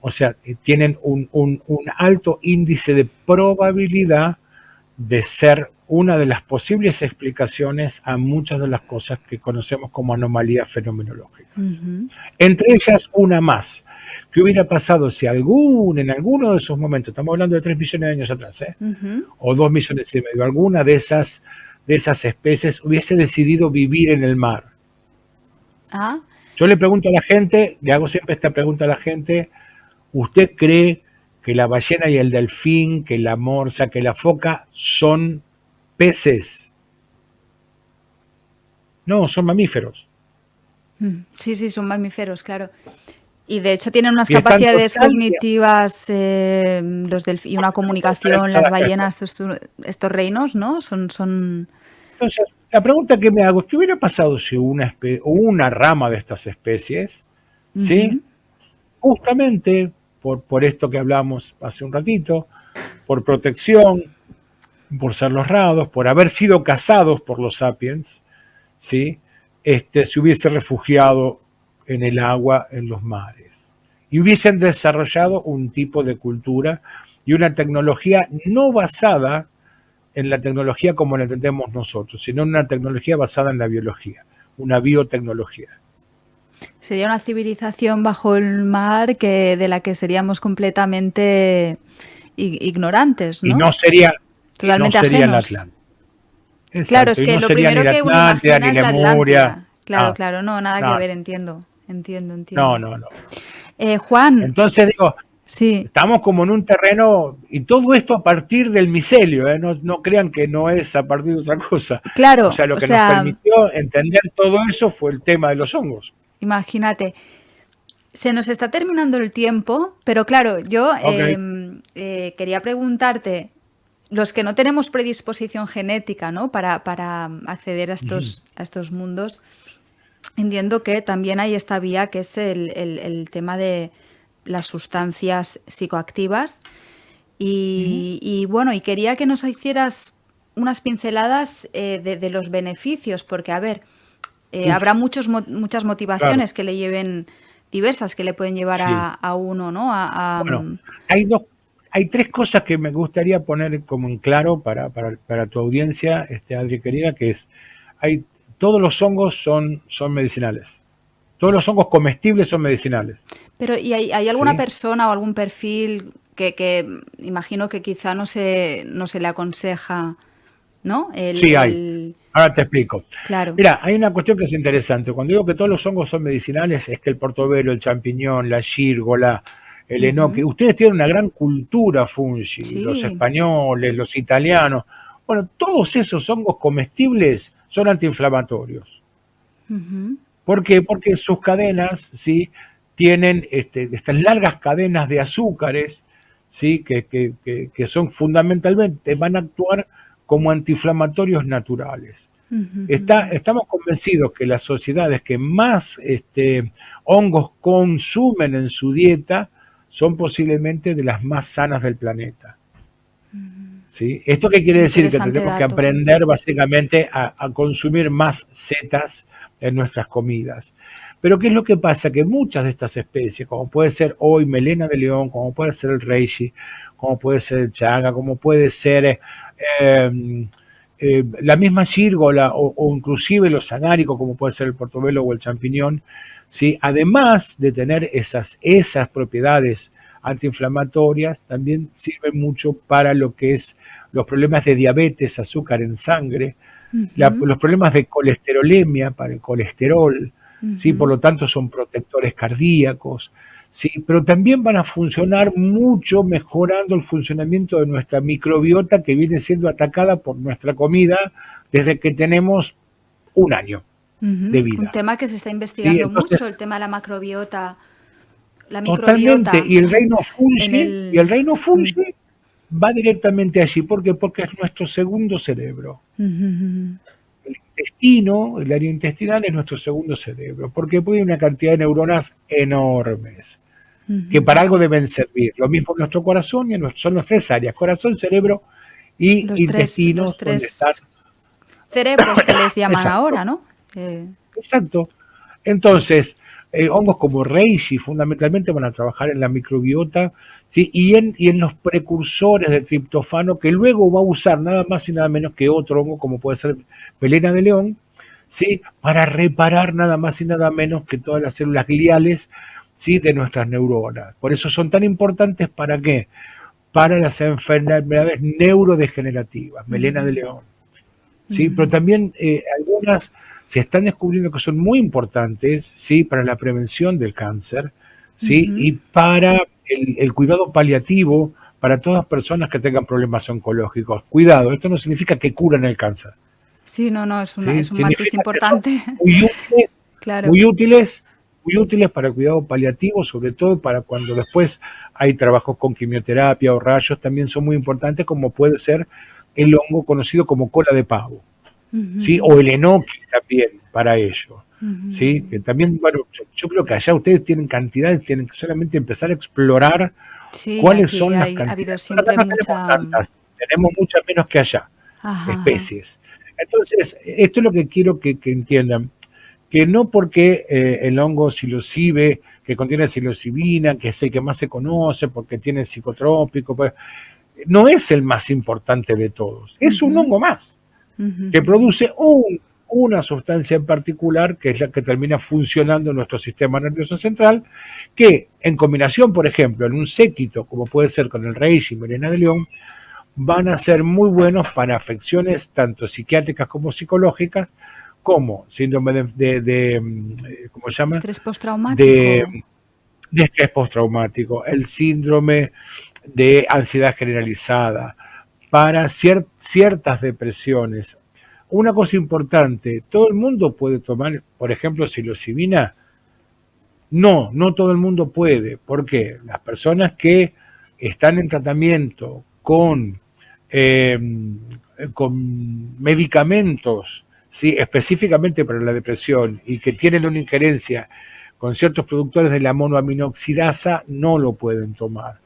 o sea, tienen un alto índice de probabilidad de ser una de las posibles explicaciones a muchas de las cosas que conocemos como anomalías fenomenológicas. Entre ellas, una más. ¿Qué hubiera pasado si en alguno de esos momentos, estamos hablando de 3 millones de años atrás, o 2 millones y medio, alguna de esas especies hubiese decidido vivir en el mar? Yo le pregunto a la gente, le hago siempre esta pregunta a la gente, ¿usted cree que la ballena y el delfín, que la morsa, que la foca son peces? No, son mamíferos.
Sí, son mamíferos, claro. Y de hecho tienen unas capacidades cognitivas y una comunicación, las ballenas, estos reinos, ¿no? Son...
Entonces, la pregunta que me hago es, ¿qué hubiera pasado si una rama de estas especies, ¿sí? Justamente por esto que hablamos hace un ratito, por protección, por ser los raros, por haber sido cazados por los sapiens, ¿sí? Se hubiese refugiado en el agua, en los mares, y hubiesen desarrollado un tipo de cultura y una tecnología no basada en la tecnología como la entendemos nosotros, sino en una tecnología basada en la biología, una biotecnología.
Sería una civilización bajo el mar de la que seríamos completamente ignorantes, ¿no?
Y no sería
totalmente ajenos.
Exacto,
claro, es que no lo primero que uno imagina es la Atlántida. Claro, no, nada que ver, entiendo.
No.
Juan.
Entonces digo,
sí.
Estamos como en un terreno, y todo esto a partir del micelio, no crean que no es a partir de otra cosa.
Claro.
O sea, lo que nos permitió entender todo eso fue el tema de los hongos.
Imagínate. Se nos está terminando el tiempo, pero claro, yo quería preguntarte, los que no tenemos predisposición genética, ¿no? para acceder a estos mundos, entiendo que también hay esta vía que es el tema de las sustancias psicoactivas y bueno, y quería que nos hicieras unas pinceladas de los beneficios, porque a ver, habrá muchas motivaciones que le lleven, diversas que le pueden llevar a uno, ¿no?
Bueno, hay 3 cosas que me gustaría poner como en claro para tu audiencia, Adri querida, que es, todos los hongos son medicinales. Todos los hongos comestibles son medicinales.
Pero ¿y hay alguna persona o algún perfil que imagino que quizá no se le aconseja, ¿no?
Sí, hay. Ahora te explico.
Claro.
Mira, hay una cuestión que es interesante. Cuando digo que todos los hongos son medicinales, es que el portobelo, el champiñón, la gírgola, el enoque, ustedes tienen una gran cultura fungi, los españoles, los italianos. Bueno, todos esos hongos comestibles son antiinflamatorios. ¿Por qué? Porque sus cadenas, ¿sí? Tienen estas largas cadenas de azúcares, ¿sí? que son fundamentalmente, van a actuar como antiinflamatorios naturales. Estamos convencidos que las sociedades que más hongos consumen en su dieta son posiblemente de las más sanas del planeta. ¿Sí? ¿Esto qué quiere decir? Que tenemos que aprender básicamente a consumir más setas en nuestras comidas. Pero ¿qué es lo que pasa? Que muchas de estas especies, como puede ser hoy melena de león, como puede ser el reishi, como puede ser el chaga, como puede ser la misma gírgola o inclusive los agáricos, como puede ser el portobelo o el champiñón, ¿sí? Además de tener esas propiedades antiinflamatorias, también sirven mucho para lo que es los problemas de diabetes, azúcar en sangre, los problemas de colesterolemia, para el colesterol, ¿sí? Por lo tanto son protectores cardíacos, ¿sí? Pero también van a funcionar mucho mejorando el funcionamiento de nuestra microbiota, que viene siendo atacada por nuestra comida desde que tenemos un año de vida.
Un tema que se está investigando, ¿sí? Entonces, mucho, el tema de la macrobiota. La
microbiota. Totalmente, y el reino fungi, va directamente allí. ¿Por qué? Porque es nuestro segundo cerebro. El intestino, el área intestinal es nuestro segundo cerebro, porque hay una cantidad de neuronas enormes que para algo deben servir. Lo mismo en nuestro corazón, son las tres áreas: corazón, cerebro y intestino.
Los tres cerebros que les llaman ahora, ¿no?
Exacto. Entonces, hongos como reishi fundamentalmente van a trabajar en la microbiota, ¿sí? y en los precursores del triptofano, que luego va a usar nada más y nada menos que otro hongo, como puede ser melena de león, ¿sí? Para reparar nada más y nada menos que todas las células gliales, ¿sí? De nuestras neuronas. Por eso son tan importantes. ¿Para qué? Para las enfermedades neurodegenerativas, melena de león, ¿sí? Pero también algunas se están descubriendo que son muy importantes, ¿sí? Para la prevención del cáncer, ¿sí? Y para el cuidado paliativo para todas las personas que tengan problemas oncológicos. Cuidado, esto no significa que curan el cáncer.
Sí, no, es un matiz importante.
Muy útiles, claro. muy útiles para el cuidado paliativo, sobre todo para cuando después hay trabajos con quimioterapia o rayos, también son muy importantes, como puede ser el hongo conocido como cola de pavo. ¿Sí? O el enoki también para ello, ¿sí? Que también, bueno, yo creo que allá ustedes tienen cantidades, tienen que solamente empezar a explorar cuáles son las cantidades.
Ha habido siempre
tenemos muchas menos que allá, especies. Entonces, esto es lo que quiero que entiendan, que no porque el hongo psilocibe, que contiene psilocibina, que es el que más se conoce porque tiene psicotrópico, pues, no es el más importante de todos, es un hongo más, que produce una sustancia en particular, que es la que termina funcionando en nuestro sistema nervioso central, que en combinación, por ejemplo, en un séquito, como puede ser con el reishi y melena de león, van a ser muy buenos para afecciones tanto psiquiátricas como psicológicas, como síndrome de ¿cómo se llama?
Estrés postraumático.
De estrés postraumático, el síndrome de ansiedad generalizada, para ciertas depresiones. Una cosa importante, ¿todo el mundo puede tomar, por ejemplo, psilocibina? No todo el mundo puede. ¿Por qué? Las personas que están en tratamiento con medicamentos, ¿sí? Específicamente para la depresión, y que tienen una injerencia con ciertos productores de la monoaminoxidasa, no lo pueden tomar.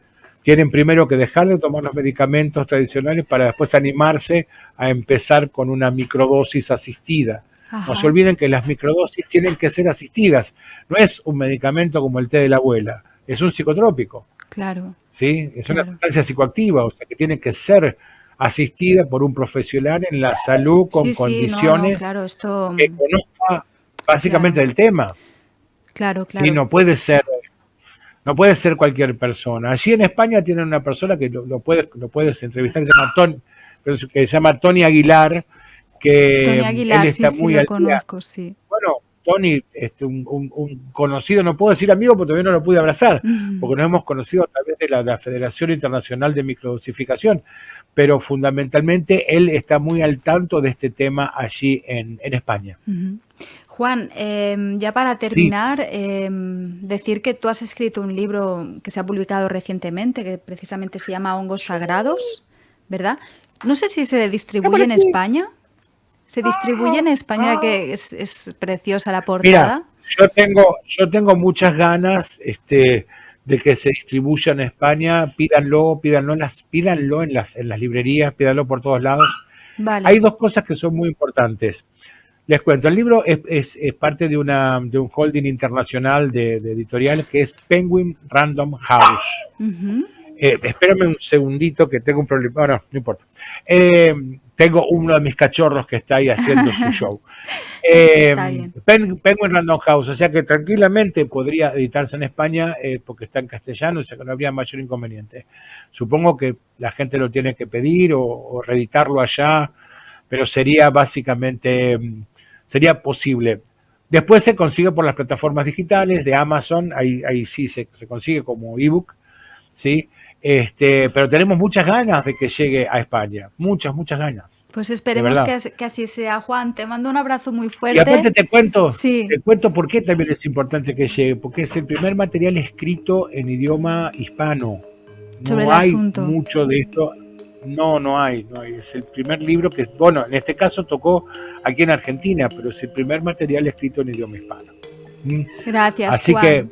Tienen primero que dejar de tomar los medicamentos tradicionales para después animarse a empezar con una microdosis asistida. No se olviden que las microdosis tienen que ser asistidas. No es un medicamento como el té de la abuela, es un psicotrópico.
Claro.
¿Sí? Es una sustancia psicoactiva, o sea que tiene que ser asistida por un profesional en la salud con condiciones que conozca básicamente del tema.
Claro.
¿Sí? No puede ser cualquier persona. Allí en España tienen una persona que lo puedes entrevistar, que se llama Tony Aguilar, que
Tony Aguilar,
él está muy al
conozco,
día.
Sí.
Bueno, Tony, un conocido, no puedo decir amigo porque todavía no lo pude abrazar, porque nos hemos conocido a través de la Federación Internacional de Microdosificación, pero fundamentalmente él está muy al tanto de este tema allí en España.
Juan, ya para terminar, decir que tú has escrito un libro que se ha publicado recientemente, que precisamente se llama Hongos Sagrados, ¿verdad? No sé si se distribuye en España. Se distribuye en España, que es preciosa la
Mira,
portada.
yo tengo muchas ganas de que se distribuya en España. Pídanlo en las librerías, pídanlo por todos lados.
Vale.
Hay dos cosas que son muy importantes. Les cuento, el libro es parte de un holding internacional de editorial que es Penguin Random House.
Ujú.
Espérame un segundito que tengo un problema. Bueno, no importa. Tengo uno de mis cachorros que está ahí haciendo su show.
Está bien.
Penguin Random House, o sea que tranquilamente podría editarse en España porque está en castellano, o sea que no habría mayor inconveniente. Supongo que la gente lo tiene que pedir o reeditarlo allá, pero sería básicamente, sería posible. Después se consigue por las plataformas digitales de Amazon, ahí sí se consigue como ebook, ¿sí? Pero tenemos muchas ganas de que llegue a España, muchas ganas,
Pues
de
esperemos
verdad.
que así sea, Juan. Te mando un abrazo muy
Y aparte
fuerte. Sí,
te cuento por qué también es importante que llegue, porque es el primer material escrito en idioma hispano.
sobre el
No hay
asunto.
mucho de esto, no hay. Es el primer libro que, bueno, en este caso tocó aquí en Argentina, pero es el primer material escrito en idioma hispano. ¿Mm?
Gracias,
Así que
Juan.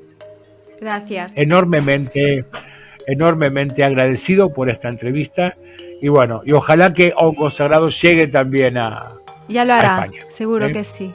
Gracias.
enormemente agradecido por esta entrevista y bueno, y ojalá que Hongo Sagrado llegue también
Ya lo
a
hará,
España.
seguro
¿Eh?
que sí.